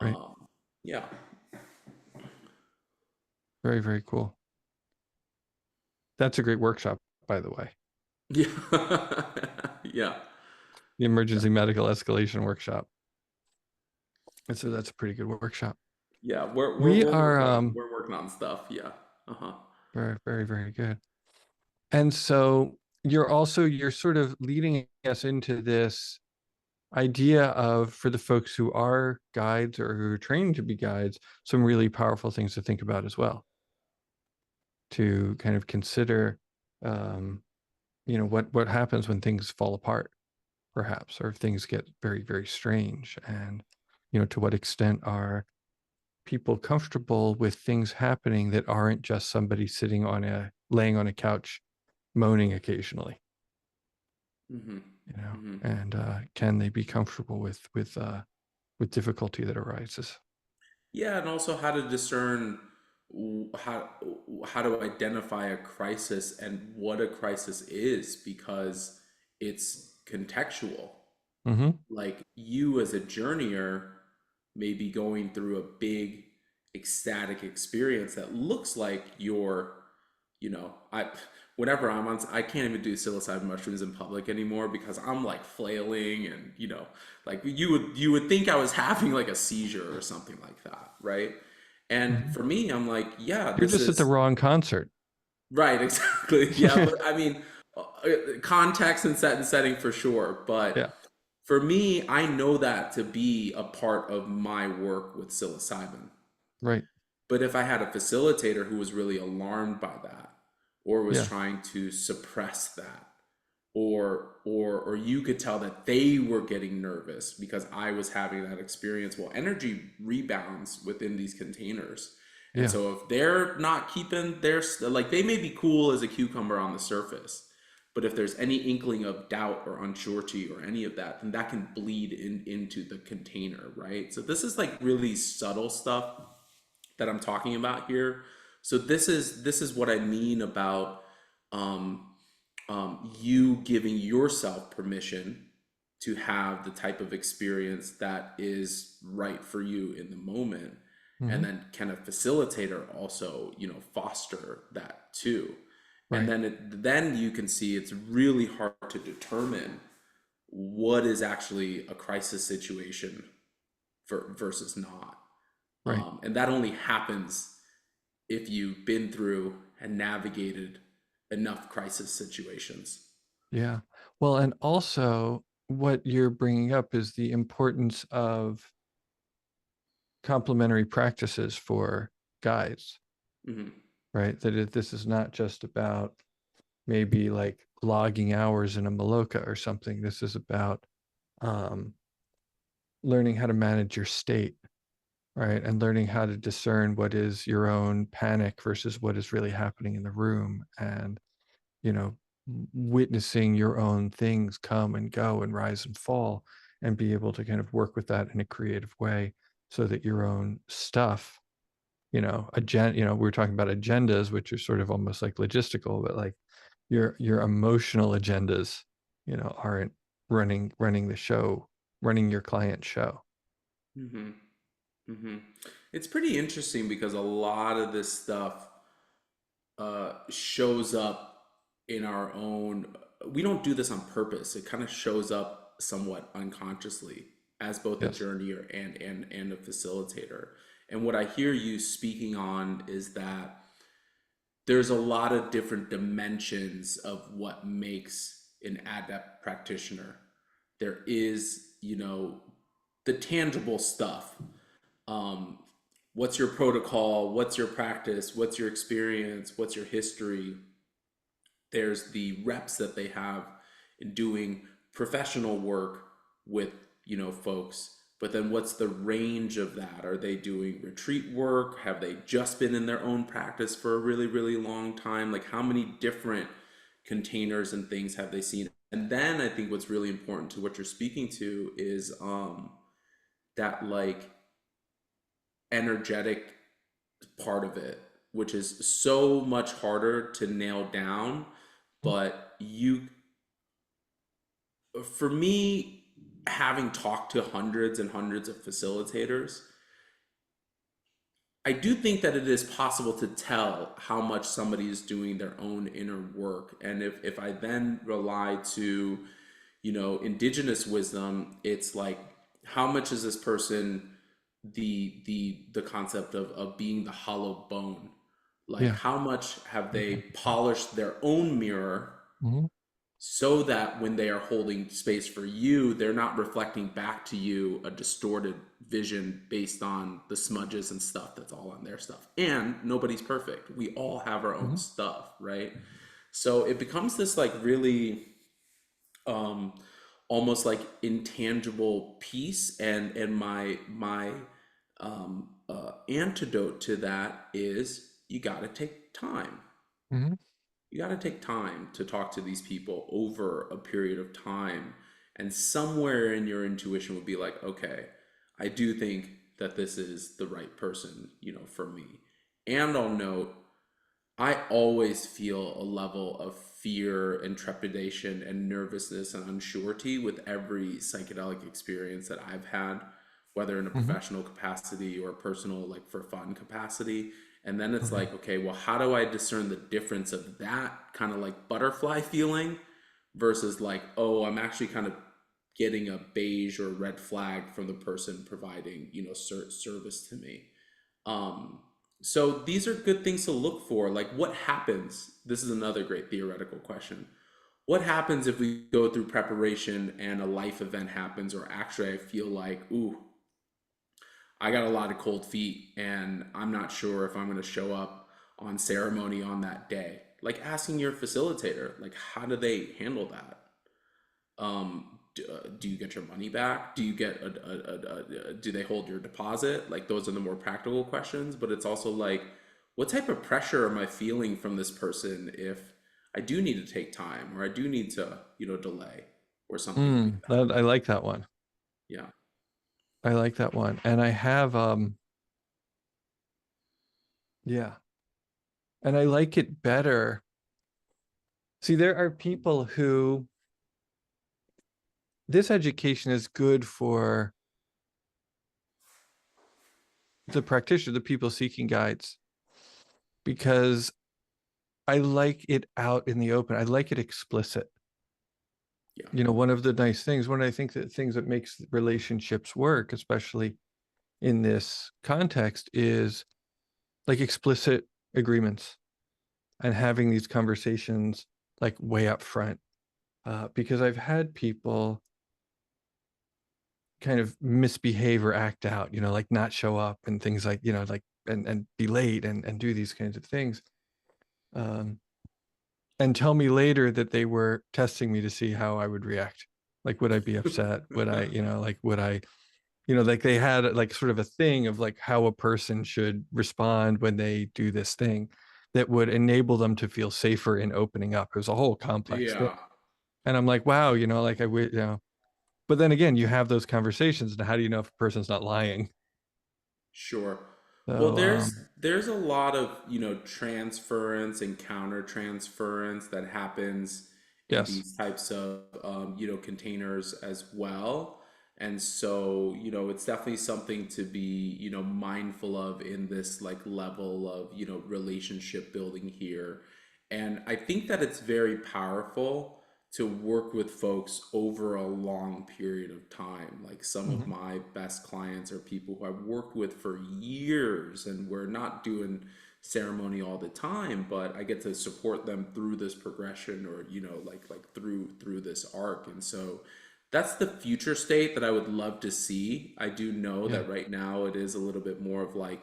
Right. Um, yeah. Very, very cool. That's a great workshop, by the way. Yeah. Yeah. The emergency medical escalation workshop. And so that's a pretty good workshop. Yeah. We're we're We we're are working on we're working on stuff. Yeah. Uh-huh. very, very, very good. And so you're sort of leading us into this idea of, for the folks who are guides or who are trained to be guides, some really powerful things to think about as well, to kind of consider, um, what happens when things fall apart, perhaps, or if things get very, very strange, and to what extent are people comfortable with things happening that aren't just somebody laying on a couch moaning occasionally, Hmm. Hmm. and can they be comfortable with difficulty that arises? Yeah, and also how to discern how to identify a crisis and what a crisis is, because it's contextual. Mm-hmm. Like you as a journeyer may be going through a big ecstatic experience that looks like you're, I whenever I'm on, I can't even do psilocybin mushrooms in public anymore because I'm like flailing and like you would think I was having like a seizure or something like that, right? And Hmm. for me, I'm like, yeah, You're this just at the is wrong concert. right, exactly. Yeah, but I mean, context and setting for sure. But Yeah, for me, I know that to be a part of my work with psilocybin. right. But if I had a facilitator who was really alarmed by that, or was Yeah, trying to suppress that, or you could tell that they were getting nervous because I was having that experience. Well, energy rebounds within these containers. And yeah, so if they're not keeping like they may be cool as a cucumber on the surface, but if there's any inkling of doubt or unsurety or any of that, then that can bleed into the container, right? So this is like really subtle stuff that I'm talking about here. So this is what I mean about um, you giving yourself permission to have the type of experience that is right for you in the moment, hmm, and then can a facilitator also foster that too, and right, then you can see it's really hard to determine what is actually a crisis situation versus not. right. And that only happens if you've been through and navigated enough crisis situations. Yeah. Well, and also what you're bringing up is the importance of complementary practices for guides, Hmm. right? This is not just about maybe like logging hours in a Maloka or something. This is about um, learning how to manage your state, right? And learning how to discern what is your own panic versus what is really happening in the room, and, you know, witnessing your own things come and go and rise and fall, and be able to kind of work with that in a creative way so that your own stuff, we were talking about agendas, which are sort of almost like logistical, but like your emotional agendas, aren't running the show, running your client show. Hmm. Hmm. It's pretty interesting because a lot of this stuff shows up in our own. We don't do this on purpose. It kind of shows up somewhat unconsciously as both a Yes. journeyer and a facilitator. And what I hear you speaking on is that there's a lot of different dimensions of what makes an adept practitioner. There is, the tangible stuff. Um, what's your protocol? What's your practice? What's your experience? What's your history? There's the reps that they have in doing professional work with folks, but then what's the range of that? Are they doing retreat work? Have they just been in their own practice for a really really long time? Like how many different containers and things have they seen? And then I think what's really important to what you're speaking to is that like energetic part of it, which is so much harder to nail down. But for me, having talked to hundreds and hundreds of facilitators, I do think that it is possible to tell how much somebody is doing their own inner work. And if I then rely to, indigenous wisdom, it's like, how much is this person the concept of being the hollow bone? Like Yeah. how much have they Mhm. polished their own mirror Mhm. so that when they are holding space for you, they're not reflecting back to you a distorted vision based on the smudges and stuff that's all on their stuff. And nobody's perfect. We all have our own Hmm. stuff, right? So it becomes this like really um almost like intangible piece, and my antidote to that is you got to take time. Hmm. You got to take time to talk to these people over a period of time. And somewhere in your intuition would be like, okay, I do think that this is the right person, for me. And I'll note, I always feel a level of fear and trepidation and nervousness and unsurety with every psychedelic experience that I've had, whether in a Hmm. professional capacity or personal, like for fun capacity. And then it's Hmm. like, okay, well, how do I discern the difference of that kind of like butterfly feeling versus like, oh, I'm actually kind of getting a beige or red flag from the person providing, service to me. Um, so these are good things to look for. Like, what happens? This is another great theoretical question. What happens if we go through preparation and a life event happens, or actually I feel like, ooh, I got a lot of cold feet and I'm not sure if I'm going to show up on ceremony on that day? Like asking your facilitator, like, how do they handle that? Do you get your money back? Do you get do they hold your deposit? Like those are the more practical questions, but it's also like, what type of pressure am I feeling from this person if I do need to take time or I do need to, delay or something like Mm, that. I like that one. Yeah. I like that one. And I have, yeah, and I like it better. See, there are people who this education is good for the practitioner, the people seeking guides, because I like it out in the open. I like it explicit. Yeah. One of the nice things, one of I think that things that makes relationships work, especially in this context, is like explicit agreements and having these conversations like way up front. Because I've had people kind of misbehave or act out, like not show up and things like, like and be late and do these kinds of things. Um, and tell me later that they were testing me to see how I would react. Like, would I be upset? Would I, like, would I, like they had like sort of a thing of like how a person should respond when they do this thing that would enable them to feel safer in opening up. It was a whole complex thing. Yeah. And I'm like, wow, like I would, but then again, you have those conversations and how do you know if a person's not lying? Sure. Well, So, there's a lot of, transference and counter transference that happens in yes. these types of containers as well. And so, it's definitely something to be, mindful of in this like level of, relationship building here. And I think that it's very powerful to work with folks over a long period of time. Like some of Mhm. my best clients are people who I've worked with for years, and we're not doing ceremony all the time, but I get to support them through this progression, or like through this arc. And so that's the future state that I would love to see. I do know Yeah. that right now it is a little bit more of like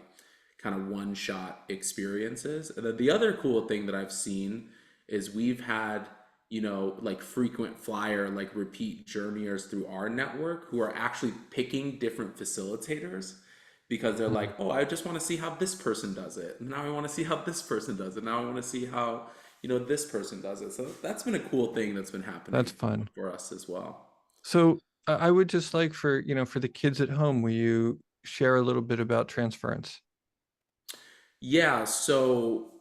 kind of one shot experiences. And then the other cool thing that I've seen is we've had, like frequent flyer, like repeat journeyers through our network who are actually picking different facilitators because they're Mm. like, oh, I just want to see how this person does it. Now I want to see how this person does it. Now I want to see how, this person does it. So that's been a cool thing that's been That's happening fun. for us as well. So I would just like for, for the kids at home, will you share a little bit about transference? Yeah, so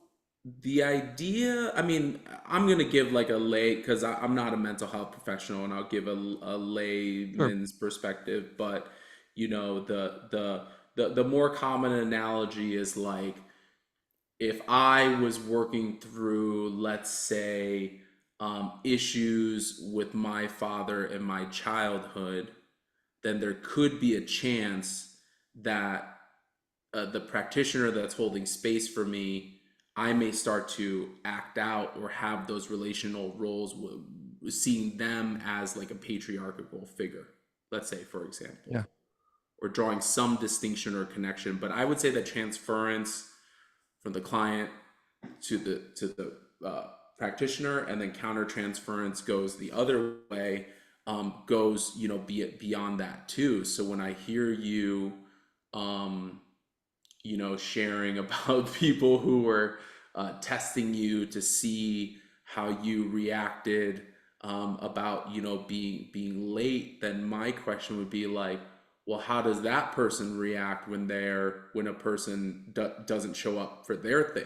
the idea, I mean, I'm gonna give like a lay because I'm not a mental health professional, and I'll give a Sure. layman's perspective. But the more common analogy is like if I was working through, let's say, issues with my father in my childhood, then there could be a chance that the practitioner that's holding space for me, I may start to act out or have those relational roles seeing them as like a patriarchal figure, let's say, for example, Yeah. or drawing some distinction or connection. But I would say that transference from the client to the practitioner, and then counter transference goes the other way, goes, be it beyond that too. So when I hear you, um, sharing about people who were testing you to see how you reacted, about being late, then my question would be like, well, how does that person react when a person doesn't show up for their thing?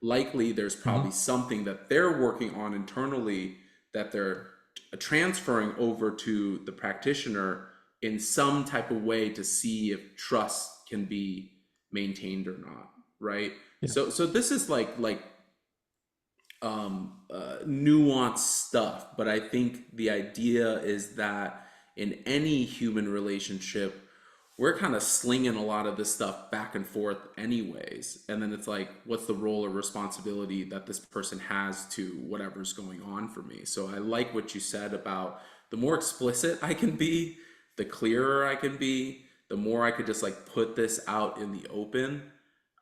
Likely there's Hmm. probably something that they're working on internally that they're transferring over to the practitioner in some type of way to see if trust can be maintained or not, right? Yeah. So this is like nuanced stuff, but I think the idea is that in any human relationship, we're kind of slinging a lot of this stuff back and forth anyways, and then it's like, what's the role or responsibility that this person has to whatever's going on for me? So I like what you said about the more explicit I can be, the clearer I can be, the more I could just like put this out in the open.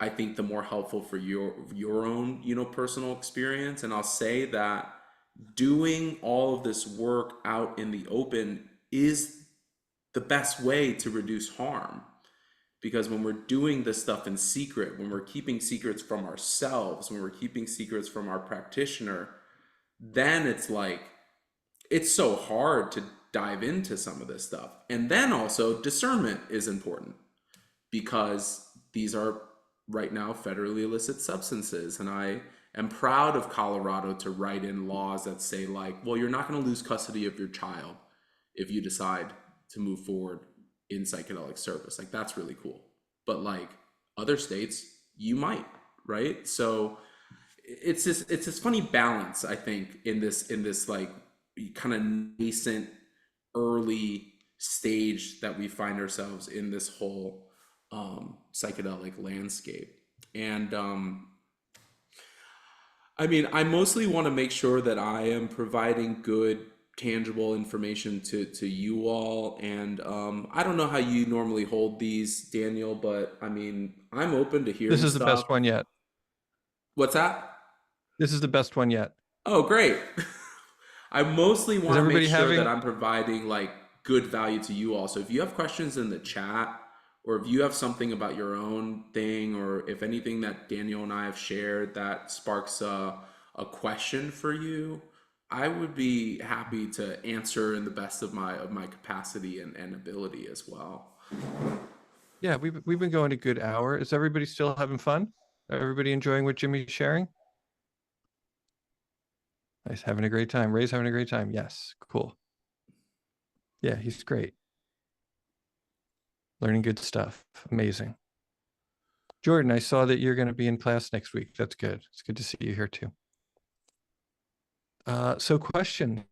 I think the more helpful for your own, personal experience. And I'll say that doing all of this work out in the open is the best way to reduce harm. Because when we're doing this stuff in secret, when we're keeping secrets from ourselves, when we're keeping secrets from our practitioner, then it's like, it's so hard to dive into some of this stuff. And then also discernment is important, because these are right now federally illicit substances. And I am proud of Colorado to write in laws that say, like, well, you're not going to lose custody of your child if you decide to move forward in psychedelic service. Like, that's really cool. But like other states, you might, right? So it's this funny balance, I think, in this like kind of nascent early stage that we find ourselves in this whole psychedelic landscape. And I mean, I mostly want to make sure that I am providing good, tangible information to you all. And I don't know how you normally hold these, Daniel, but I mean, I'm open to This hearing is the stuff. best one yet. What's that? This is the best one yet. Oh, great. I mostly Is want to make everybody sure that having, I'm providing like good value to you all. So if you have questions in the chat, or if you have something about your own thing, or if anything that Daniel and I have shared that sparks a question for you, I would be happy to answer in the best of my capacity and ability as well. yeah, we've been going a good hour. Is everybody still having fun? Everybody enjoying what Jimmy's sharing? Nice, having a great time. Ray's having a great time. Yes, cool. Yeah, he's great. Learning good stuff. Amazing. Jordan, I saw that you're going to be in class next week. That's good. It's good to see you here too. So questions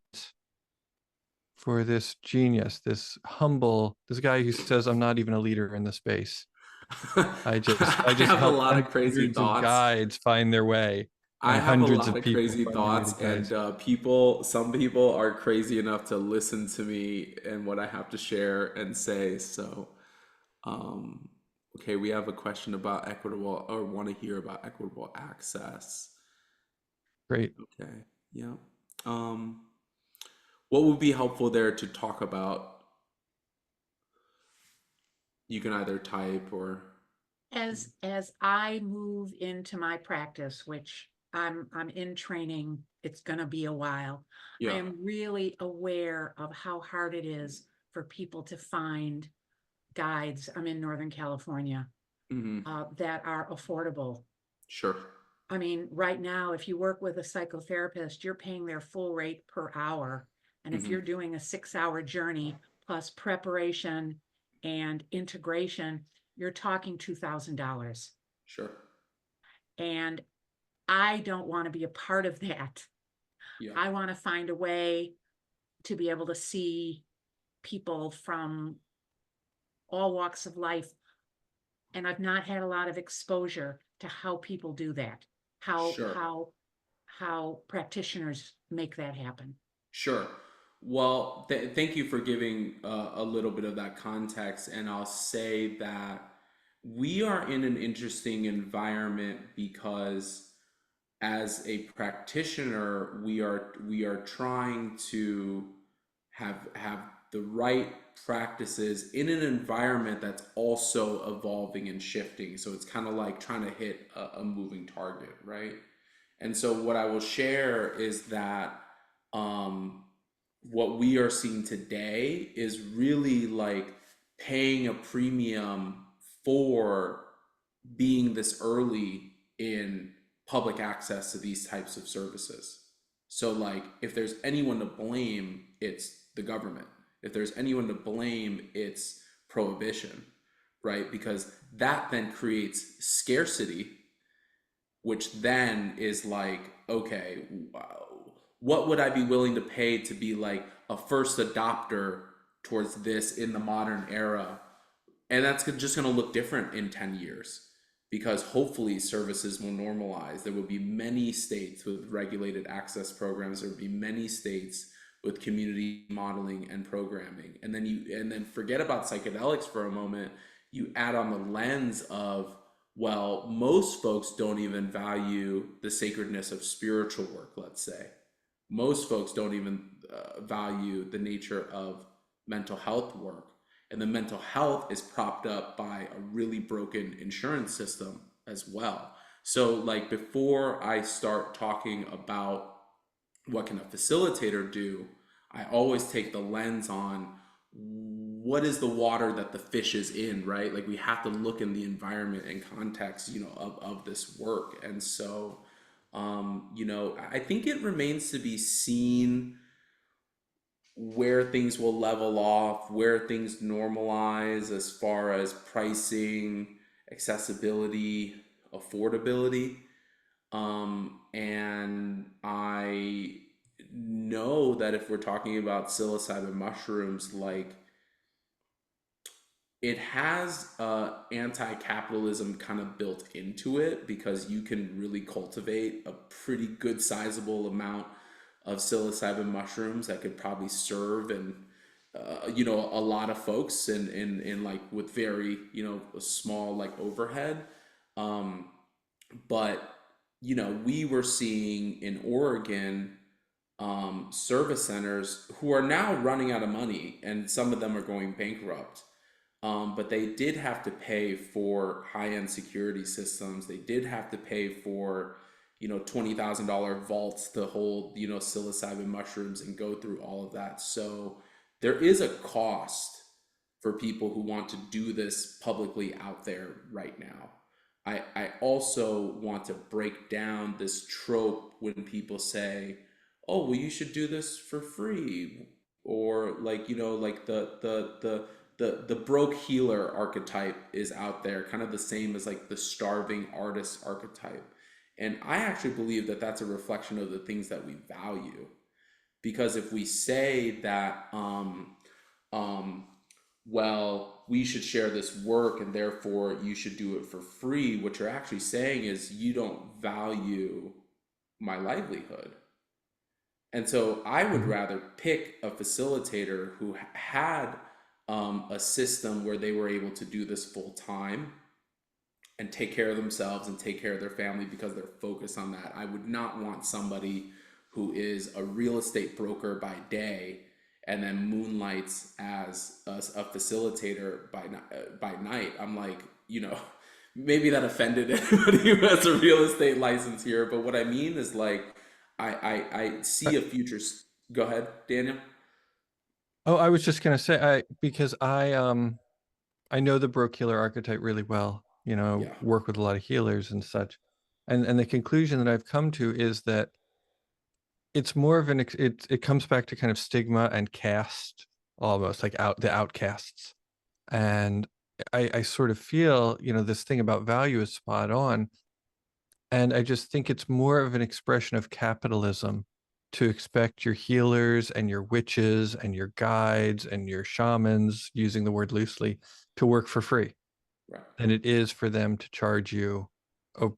for this genius, this humble, this guy who says, I'm not even a leader in the space. I I just have a help lot of crazy hundreds of thoughts. guides find their way I and have a hundreds lot of of people crazy find their way to thoughts, guides. and some people are crazy enough to listen to me and what I have to share and say. So, um, okay, we have a question about equitable, or want to hear about equitable access. Great. Okay, yeah. Um, what would be helpful there to talk about? You can either type or, As I move into my practice, which I'm in training, it's gonna be a while. I yeah. am really aware of how hard it is for people to find guides. I'm in Northern California, Mm-hmm. that are affordable. Sure. I mean, right now, if you work with a psychotherapist, you're paying their full rate per hour. And if Mm-hmm. you're doing a 6-hour journey plus preparation and integration, you're talking $2,000. Sure. And I don't want to be a part of that. Yeah. I want to find a way to be able to see people from all walks of life. And I've not had a lot of exposure to how people do that, how Sure. how how practitioners make that happen. Sure. Well, thank you for giving a little bit of that context. And I'll say that we are in an interesting environment because as a practitioner, we are trying to have the right practices in an environment that's also evolving and shifting. So it's kind of like trying to hit a moving target, right? And so what I will share is that um, what we are seeing today is really like paying a premium for being this early in public access to these types of services. So, like, if there's anyone to blame, it's the government. If there's anyone to blame, it's prohibition, right? Because that then creates scarcity, which then is like, okay, what would I be willing to pay to be like a first adopter towards this in the modern era? And that's just going to look different in 10 years because hopefully services will normalize. There will be many states with regulated access programs. There will be many states with community modeling and programming. And then forget about psychedelics for a moment. You add on the lens of, well, most folks don't even value the sacredness of spiritual work, let's say. Most folks don't even value the nature of mental health work. And the mental health is propped up by a really broken insurance system as well. So, like, before I start talking about what can a facilitator do, I always take the lens on what is the water that the fish is in, right? Like, we have to look in the environment and context, of this work. And so, I think it remains to be seen where things will level off, where things normalize as far as pricing, accessibility, affordability. And I know that if we're talking about psilocybin mushrooms, like, it has anti-capitalism kind of built into it because you can really cultivate a pretty good sizable amount of psilocybin mushrooms that could probably serve and a lot of folks in like with very a small like overhead. um but we were seeing in Oregon service centers who are now running out of money and some of them are going bankrupt. But they did have to pay for high-end security systems. They did have to pay for, $20,000 vaults to hold, psilocybin mushrooms and go through all of that. So there is a cost for people who want to do this publicly out there right now. I also want to break down this trope when people say, oh, well, you should do this for free. Or like, like the broke healer archetype is out there, kind of the same as like the starving artist archetype. And I actually believe that that's a reflection of the things that we value. Because if we say that, um, well, we should share this work and therefore you should do it for free, what you're actually saying is you don't value my livelihood. And so I would Mhm. rather pick a facilitator who had a system where they were able to do this full time and take care of themselves and take care of their family because they're focused on that. I would not want somebody who is a real estate broker by day and then moonlights as a facilitator by night. I'm like, maybe that offended anybody who has a real estate license here, but what I mean is like, I I, see a future. Go ahead, Daniel. oh, I was just gonna say because I know the broke healer archetype really well, Yeah, work with a lot of healers and such. And the conclusion that I've come to is that it's more of it comes back to kind of stigma and caste, almost like the outcasts. And I sort of feel, this thing about value is spot on. And I just think it's more of an expression of capitalism to expect your healers and your witches and your guides and your shamans, using the word loosely, to work for free right. than it is for them to charge you a,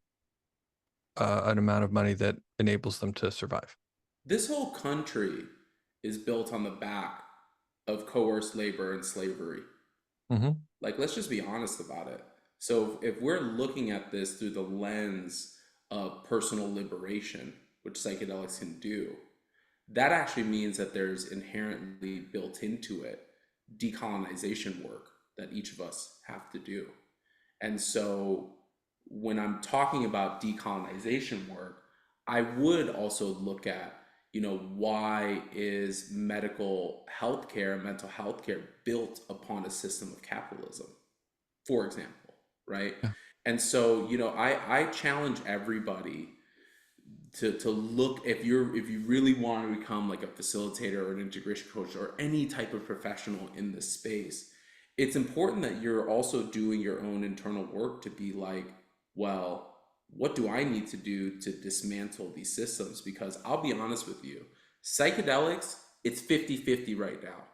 an amount of money that enables them to survive. This whole country is built on the back of coerced labor and slavery. Hmm. Like, let's just be honest about it. So if we're looking at this through the lens of personal liberation, which psychedelics can do, that actually means that there's inherently built into it decolonization work that each of us have to do. And so when I'm talking about decolonization work, I would also look at, why is medical healthcare, mental health care built upon a system of capitalism, for example, right? Yeah. And so, I challenge everybody to look, if you really want to become like a facilitator or an integration coach or any type of professional in this space, it's important that you're also doing your own internal work to be like, well, what do I need to do to dismantle these systems? Because I'll be honest with you, psychedelics, it's 50-50 right now.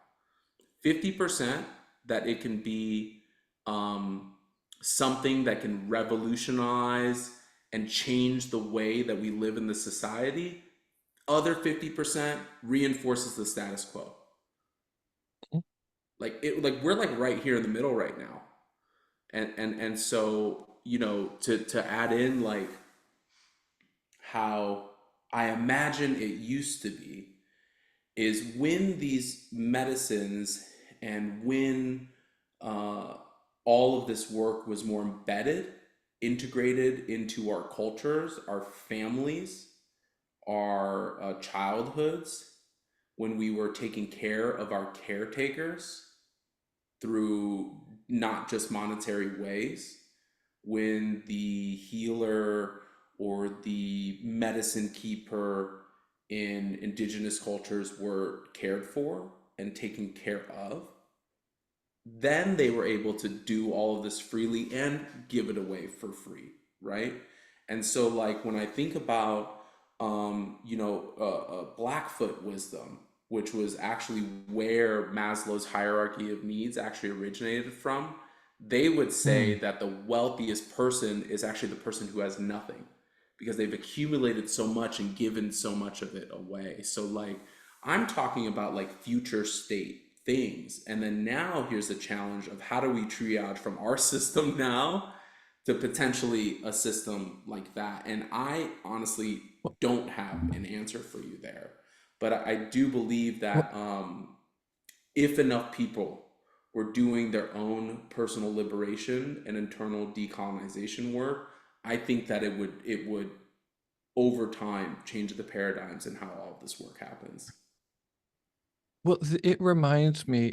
50% that it can be um, something that can revolutionize and change the way that we live in the society. Other 50% reinforces the status quo. Like we're like right here in the middle right now. And so, to add in like how I imagine it used to be is when these medicines and when uh, all of this work was more embedded, integrated into our cultures, our families, our childhoods, when we were taking care of our caretakers through not just monetary ways, when the healer or the medicine keeper in indigenous cultures were cared for and taken care of, then they were able to do all of this freely and give it away for free, right? And so, like, when I think about, Blackfoot wisdom, which was actually where Maslow's hierarchy of needs actually originated from, they would say Mm. that the wealthiest person is actually the person who has nothing because they've accumulated so much and given so much of it away. So, like, I'm talking about like future state things. And then now here's the challenge of how do we triage from our system now to potentially a system like that. And I honestly don't have an answer for you there. But I do believe Well, that if enough people were doing their own personal liberation and internal decolonization work, I think that it would over time change the paradigms and how all of this work happens. it reminds me,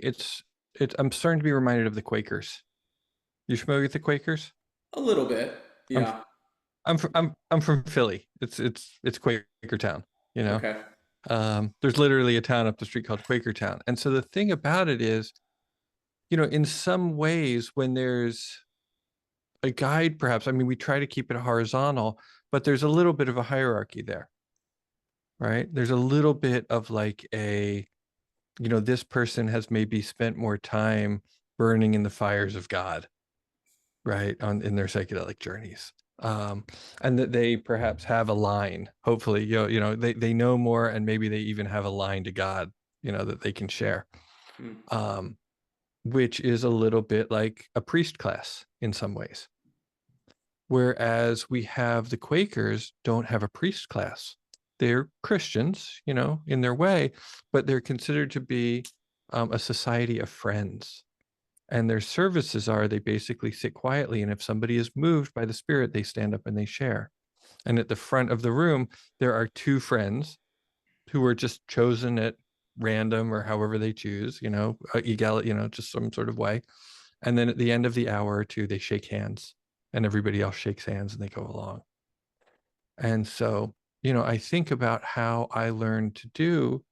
I'm starting to be reminded of the Quakers. You familiar with the Quakers? A little bit, I'm yeah. I'm from Philly. It's Quaker Town, you know. Okay. There's literally a town up the street called Quaker Town. And so the thing about it is, in some ways when there's a guide, perhaps, I mean, we try to keep it horizontal, but there's a little bit of a hierarchy there, right? There's a little bit of like this person has maybe spent more time burning in the fires of God, right, in their psychedelic journeys. And that they perhaps have a line, hopefully, they know more, and maybe they even have a line to God, that they can share. Hmm. Which is a little bit like a priest class in some ways. Whereas we have the Quakers don't have a priest class. They're Christians, in their way, but they're considered to be a society of friends. And their services are they basically sit quietly. And if somebody is moved by the spirit, they stand up and they share. And at the front of the room, there are two friends who are just chosen at random or however they choose, just some sort of way. And then at the end of the hour or two, they shake hands and everybody else shakes hands and they go along. And so, I think about how I learned to do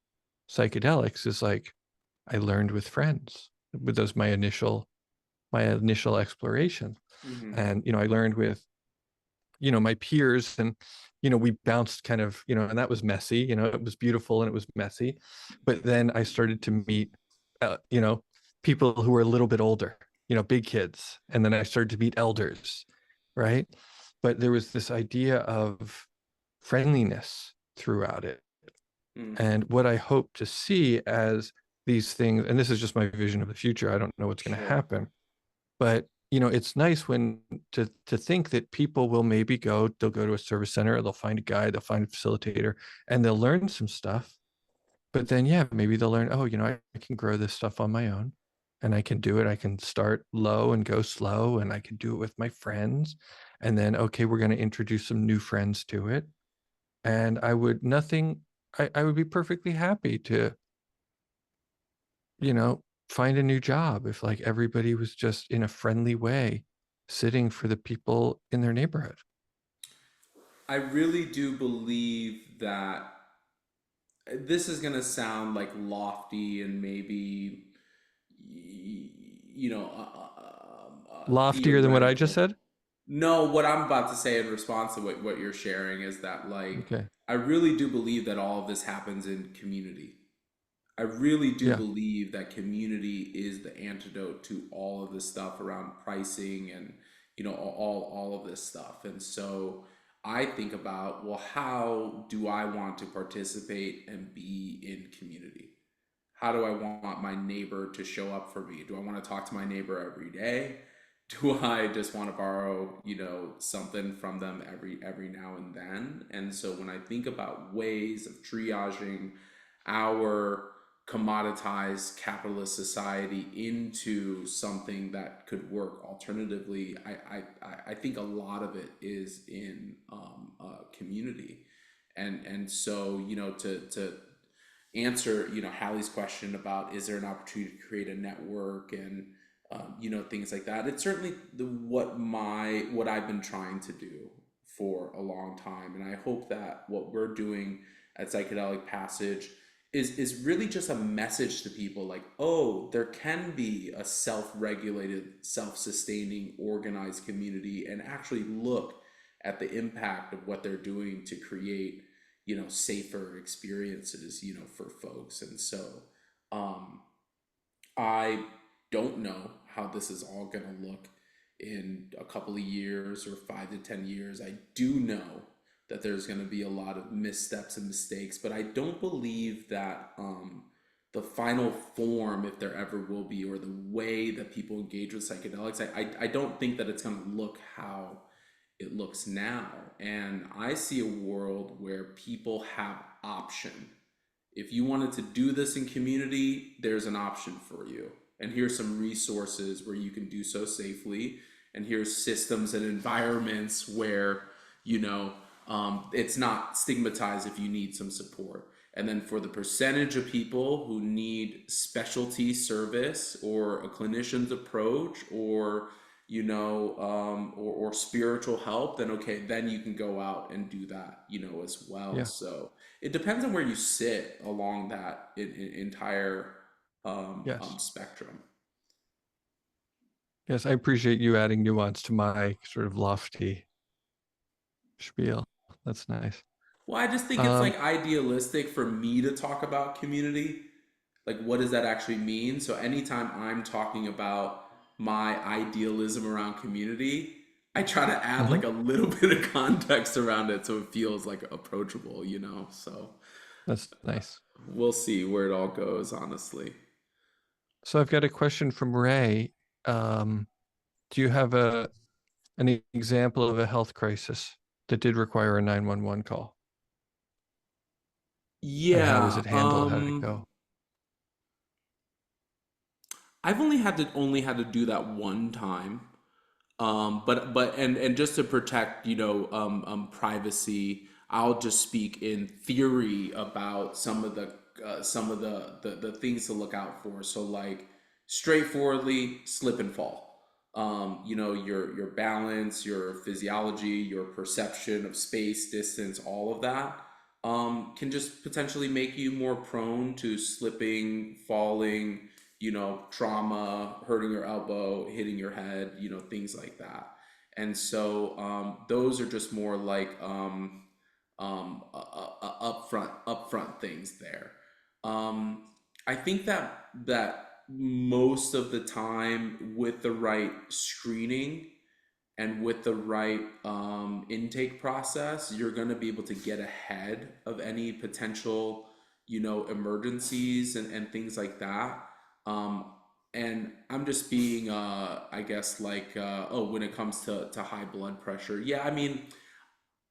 psychedelics is like I learned with friends. With those my initial exploration. Hmm. And, I learned with, my peers, and, we bounced kind of, and that was messy, it was beautiful and it was messy. But then I started to meet, people who were a little bit older, big kids. And then I started to meet elders, right? But there was this idea of friendliness throughout it. Mm, And what I hope to see as these things, and this is just my vision of the future, I don't know what's going to sure. happen, but it's nice when to think that people will maybe they'll go to a service center, they'll find a guide, they'll find a facilitator, and they'll learn some stuff. But then, yeah, maybe they'll learn, oh, I can grow this stuff on my own and I can do it. I can start low and go slow, and I can do it with my friends. And then, okay, we're going to introduce some new friends to it. And I would be perfectly happy to, find a new job if like everybody was just in a friendly way sitting for the people in their neighborhood. I really do believe that this is going to sound like lofty and maybe, you know, Loftier than what I just theoretical. said. No, what I'm about to say in response to what you're sharing is that, like, Okay. I really do believe that all of this happens in community. I really do Yeah. believe that community is the antidote to all of this stuff around pricing and, all of this stuff. And so I think about, well, how do I want to participate and be in community? How do I want my neighbor to show up for me? Do I want to talk to my neighbor every day? Do I just want to borrow, something from them every now and then? And so when I think about ways of triaging our commoditized capitalist society into something that could work alternatively, I think a lot of it is in community. And so, to answer, Hallie's question about, is there an opportunity to create a network and, things like that. It's certainly what I've been trying to do for a long time, and I hope that what we're doing at Psychedelic Passage is really just a message to people, like, oh, there can be a self-regulated, self-sustaining, organized community, and actually look at the impact of what they're doing to create, safer experiences, for folks. And so, um, I don't know how this is all going to look in a couple of years or 5 to 10 years. I do know that there's going to be a lot of missteps and mistakes, but I don't believe that the final form, if there ever will be, or the way that people engage with psychedelics, I don't think that it's going to look how it looks now. And I see a world where people have option. If you wanted to do this in community, there's an option for you. And here's some resources where you can do so safely. And here's systems and environments where, it's not stigmatized if you need some support. And then for the percentage of people who need specialty service or a clinician's approach, or or spiritual help, then okay, then you can go out and do that, as well. Yeah. So it depends on where you sit along that entire Yes. spectrum. Yes. I appreciate you adding nuance to my sort of lofty spiel. That's nice. Well, I just think it's Um, like idealistic for me to talk about community. Like, what does that actually mean? So anytime I'm talking about my idealism around community, I try to add mhm, like a little bit of context around it so it feels like approachable, So that's nice. we'll see where it all goes, honestly. So I've got a question from Ray. Um, do you have an example of a health crisis that did require a 911 call? And how was Yeah, it handled? How did it go? I've only had to do that one time. But and just to protect, privacy, I'll just speak in theory about some of the things to look out for. So, like, straightforwardly, slip and fall. Your balance, your physiology, your perception of space, distance, all of that can just potentially make you more prone to slipping, falling, trauma, hurting your elbow, hitting your head, things like that. And so those are just more like upfront things there. I think that most of the time, with the right screening and with the right intake process, you're going to be able to get ahead of any potential emergencies and things like that. Um, and I'm just being, I guess, like, oh, when it comes to high blood pressure, yeah, I mean,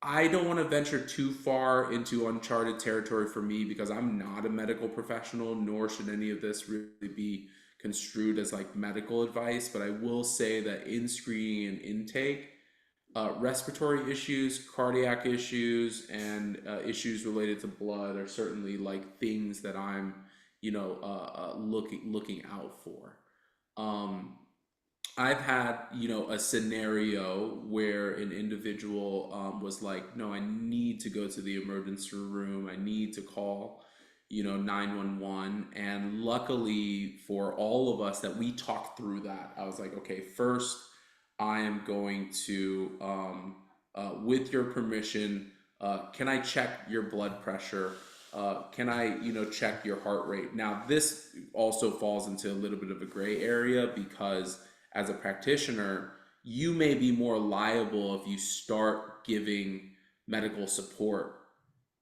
I don't want to venture too far into uncharted territory for me because I'm not a medical professional, nor should any of this really be construed as like medical advice. But I will say that in screening and intake, respiratory issues, cardiac issues, and issues related to blood are certainly like things that I'm, looking out for. Um, I've had, a scenario where an individual was like, no, I need to go to the emergency room. I need to call, 911. And luckily for all of us that we talked through that, I was like, okay, first, I am going to, with your permission, can I check your blood pressure? Can I, check your heart rate? Now, this also falls into a little bit of a gray area because as a practitioner, you may be more liable if you start giving medical support,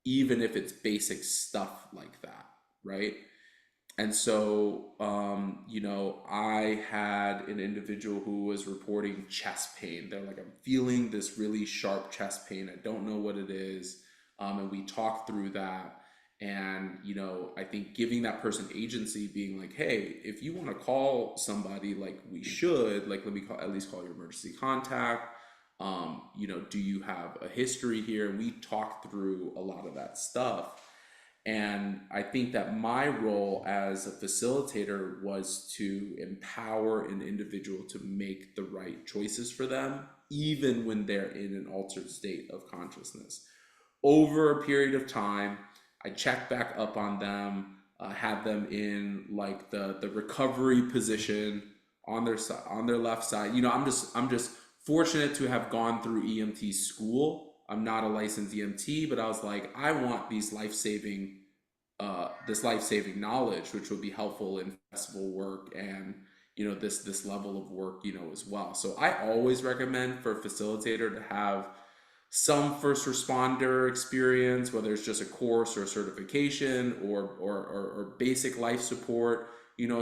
even if it's basic stuff like that, right? And so, I had an individual who was reporting chest pain. They're like, I'm feeling this really sharp chest pain. I don't know what it is. And we talked through that. And, I think giving that person agency, being like, hey, if you want to call somebody, like we should, like, let me at least call your emergency contact. Do you have a history here? And we talked through a lot of that stuff. And I think that my role as a facilitator was to empower an individual to make the right choices for them, even when they're in an altered state of consciousness. Over a period of time, I checked back up on them, had them in like the recovery position on their side, on their left side. I'm just fortunate to have gone through EMT school. I'm not a licensed EMT, but I was like, I want this life-saving knowledge, which would be helpful in festival work and this level of work as well. So I always recommend for a facilitator to have some first responder experience, whether it's just a course or a certification or basic life support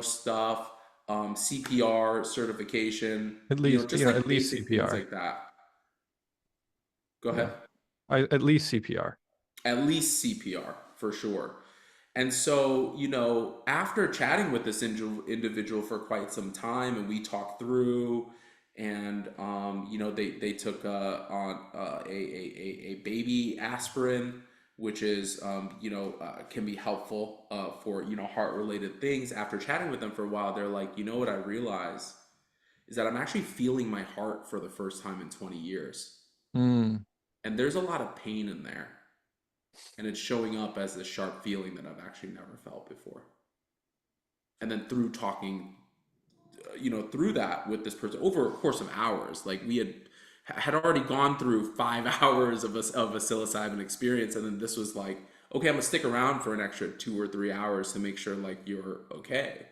stuff, CPR certification, At least, just like at least basic things CPR. like that. Go Yeah. ahead. At least CPR. At least CPR for sure. And so, after chatting with this individual for quite some time, and we talked through, and they took on a baby aspirin, which is can be helpful for heart related things. After chatting with them for a while, they're like, what I realize is that I'm actually feeling my heart for the first time in 20 years, Mm. and there's a lot of pain in there. And it's showing up as this sharp feeling that I've actually never felt before. And then through talking, through that with this person over a course of hours, like we had already gone through 5 hours of a psilocybin experience, and then this was like, okay, I'm gonna stick around for an extra 2 or 3 hours to make sure like you're okay.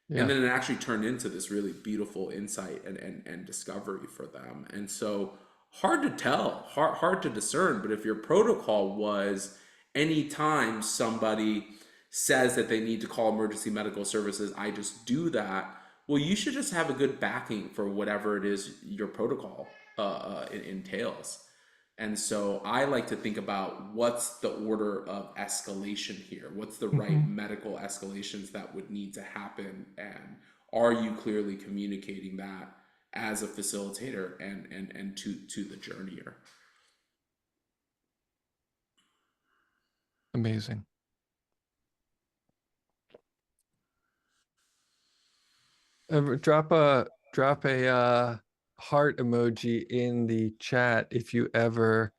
And Yeah. then it actually turned into this really beautiful insight and discovery for them. And so hard to tell, hard to discern. But if your protocol was anytime somebody says that they need to call emergency medical services, I just do that. Well, you should just have a good backing for whatever it is your protocol entails. And so I like to think about what's the order of escalation here? What's the right Mhm. medical escalations that would need to happen? And are you clearly communicating that as a facilitator and to the journeyer? Amazing. Drop a heart emoji in the chat if you ever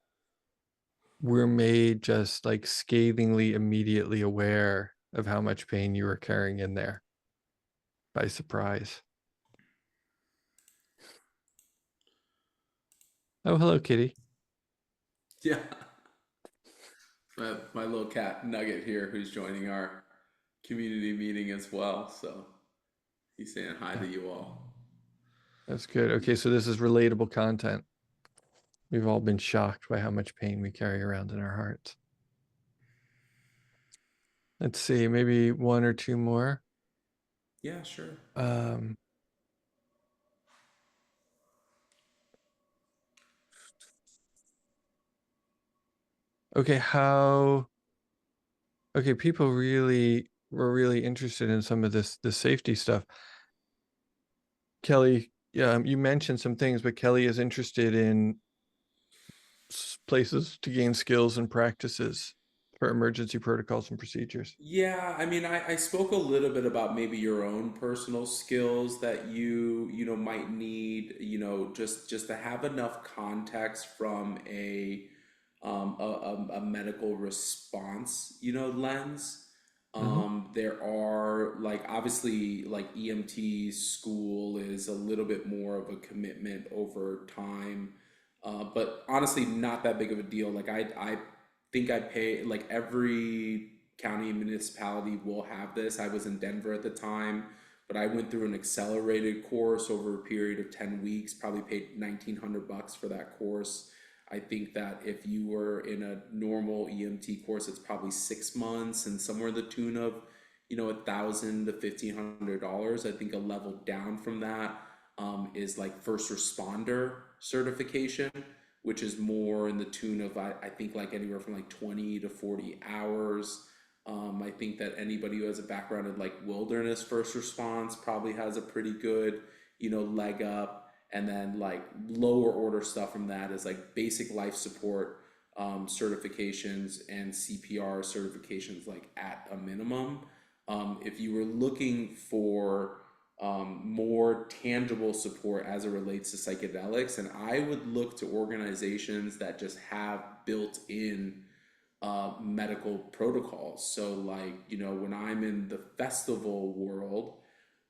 were made just like scathingly immediately aware of how much pain you were carrying in there by surprise. Oh, hello, kitty. Yeah. My little cat Nugget here, who's joining our community meeting as well. So he's saying hi Yeah, to you all. that's good. Okay, so this is relatable content. We've all been shocked by how much pain we carry around in our hearts. Let's see, maybe one or two more. Yeah, sure. Um, okay, okay, people really were really interested in some of the safety stuff. Kelly, you mentioned some things, but Kelly is interested in places to gain skills and practices for emergency protocols and procedures. Yeah, I mean, I spoke a little bit about maybe your own personal skills that you know, might need, you know, just to have enough context from a medical response, you know, lens. Hmm. There are like obviously like EMT school is a little bit more of a commitment over time, but honestly, not that big of a deal. Like I think I pay like every county and municipality will have this. I was in Denver at the time, but I went through an accelerated course over a period of 10 weeks, probably paid $1,900 for that course. I think that if you were in a normal EMT course, it's probably 6 months and somewhere in the tune of, you know, $1,000 to $1,500. I think a level down from that is like first responder certification, which is more in the tune of I think like anywhere from like 20 to 40 hours. I think that anybody who has a background in like wilderness first response probably has a pretty good, you know, leg up. And then like lower order stuff from that is like basic life support certifications and CPR certifications, like at a minimum. If you were looking for more tangible support as it relates to psychedelics, and I would look to organizations that just have built in medical protocols. So, like, you know, when I'm in the festival world,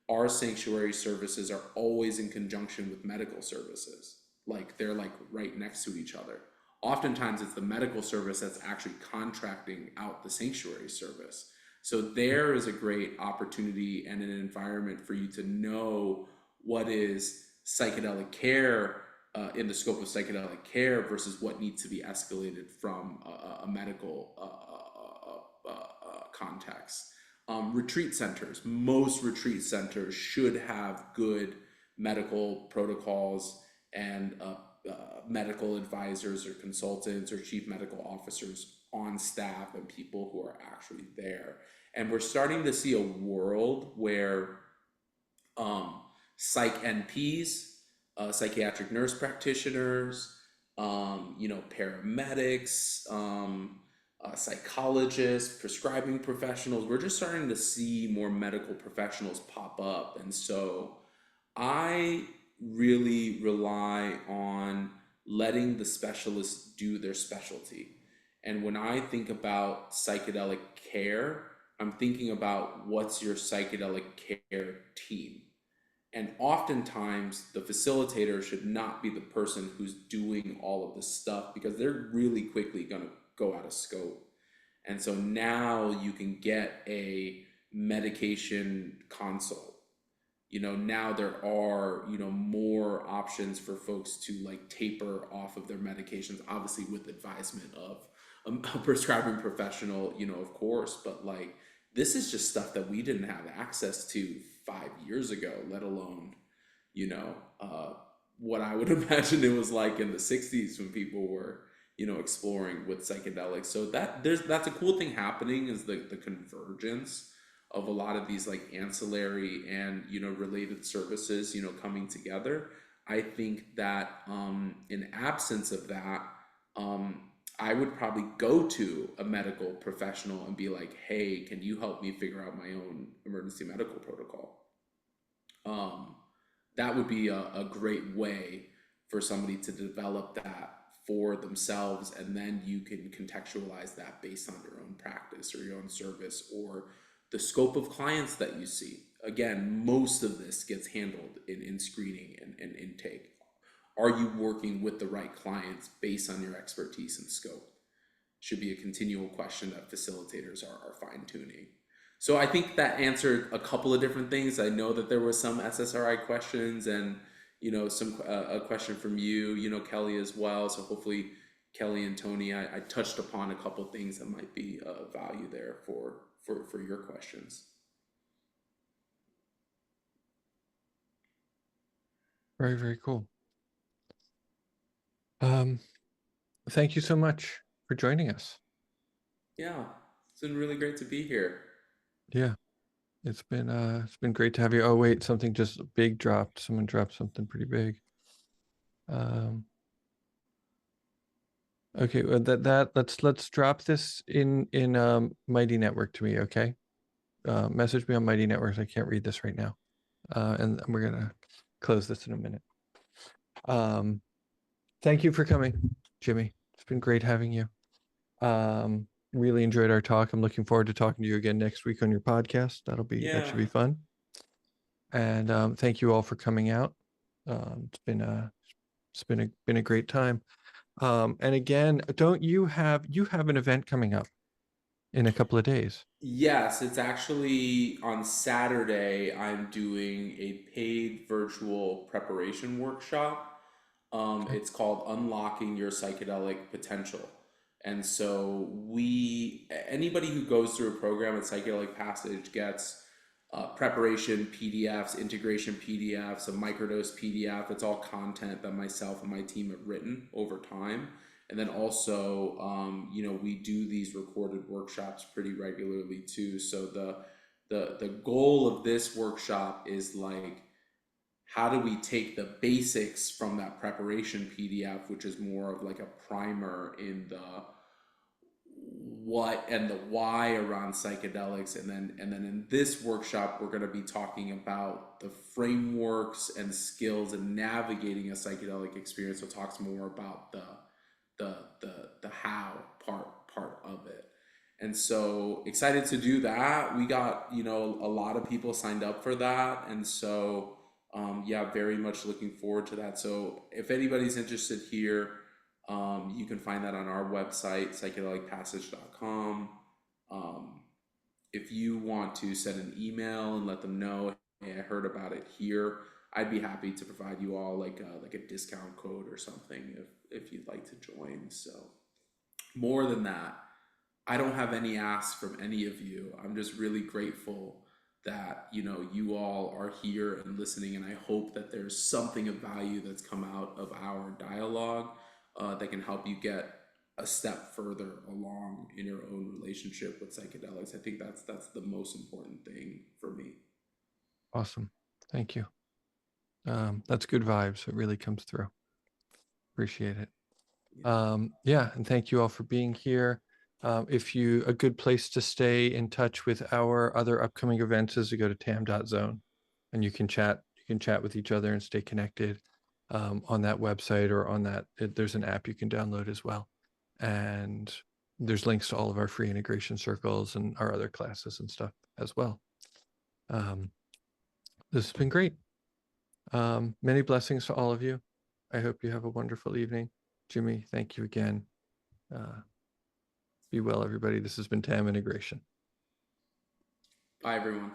our sanctuary services are always in conjunction with medical services. Like, they're like right next to each other. Oftentimes, it's the medical service that's actually contracting out the sanctuary service. So, there is a great opportunity and an environment for you to know what is psychedelic care in the scope of psychedelic care versus what needs to be escalated from a medical context. Retreat centers, most retreat centers should have good medical protocols and medical advisors or consultants or chief medical officers on staff and people who are actually there. And we're starting to see a world where um, psych NPs, psychiatric nurse practitioners, you know, paramedics, psychologists, prescribing professionals. We're just starting to see more medical professionals pop up. And so I really rely on letting the specialists do their specialty. And when I think about psychedelic care, I'm thinking about what's your psychedelic care team. And oftentimes, the facilitator should not be the person who's doing all of this stuff because they're really quickly going to go out of scope. And so now you can get a medication consult. You know, now there are, you know, more options for folks to like taper off of their medications, obviously with advisement of a prescribing professional, you know, of course, but like this is just stuff that we didn't have access to 5 years ago, let alone, you know, what I would imagine it was like in the 60s when people were, you know, exploring with psychedelics. So that's a cool thing happening is the convergence of a lot of these like ancillary and, you know, related services, you know, coming together. I think that in absence of that, um, I would probably go to a medical professional and be like, hey, can you help me figure out my own emergency medical protocol? um, that would be a great way for somebody to develop that for themselves, and then you can contextualize that based on your own practice or your own service or the scope of clients that you see. Again, most of this gets handled in screening and intake. Are you working with the right clients based on your expertise and scope? Should be a continual question that facilitators are fine tuning. So I think that answered a couple of different things. I know that there was some SSRI questions and, you know, some a question from you, you know, Kelly as well. So hopefully Kelly and Tony, I touched upon a couple of things that might be of value there for your questions. Very, very cool. Thank you so much for joining us. Yeah, it's been really great to be here. Yeah, it's been great to have you. Oh wait, something just big dropped. Someone dropped something pretty big. Okay, well, let's drop this in Mighty Network to me, okay? Message me on Mighty Networks. I can't read this right now. And we're gonna close this in a minute. Thank you for coming, Jimmy. It's been great having you. Really enjoyed our talk. I'm looking forward to talking to you again next week on your podcast. That should be fun. And thank you all for coming out. It's been a great time. And again, don't you have an event coming up in a couple of days? Yes, it's actually on Saturday. I'm doing a paid virtual preparation workshop. Okay. It's called Unlocking Your Psychedelic Potential. And so anybody who goes through a program at Psychedelic Passage gets preparation PDFs, integration PDFs, a microdose PDF. It's all content that myself and my team have written over time. And then also, we do these recorded workshops pretty regularly too. So the goal of this workshop is like, how do we take the basics from that preparation PDF, which is more of like a primer in the what and the why around psychedelics, and then in this workshop we're going to be talking about the frameworks and skills in navigating a psychedelic experience. So it talks more about the how part of it. And so excited to do that. We got a lot of people signed up for that, and so yeah, very much looking forward to that. So if anybody's interested here, you can find that on our website, psychedelicpassage.com. If you want to send an email and let them know, hey, I heard about it here, I'd be happy to provide you all like a discount code or something if you'd like to join. So more than that, I don't have any asks from any of you. I'm just really grateful that you all are here and listening, and I hope that there's something of value that's come out of our dialogue that can help you get a step further along in your own relationship with psychedelics. I think that's the most important thing for me. Awesome. Thank you. That's good vibes. It really comes through. Appreciate it. Yeah, and thank you all for being here. A good place to stay in touch with our other upcoming events is to go to tam.zone, and you can chat with each other and stay connected on that website, or on that there's an app you can download as well. And there's links to all of our free integration circles and our other classes and stuff as well. This has been great. Many blessings to all of you. I hope you have a wonderful evening. Jimmy, thank you again. Be well, everybody. This has been TAM Integration. Bye, everyone.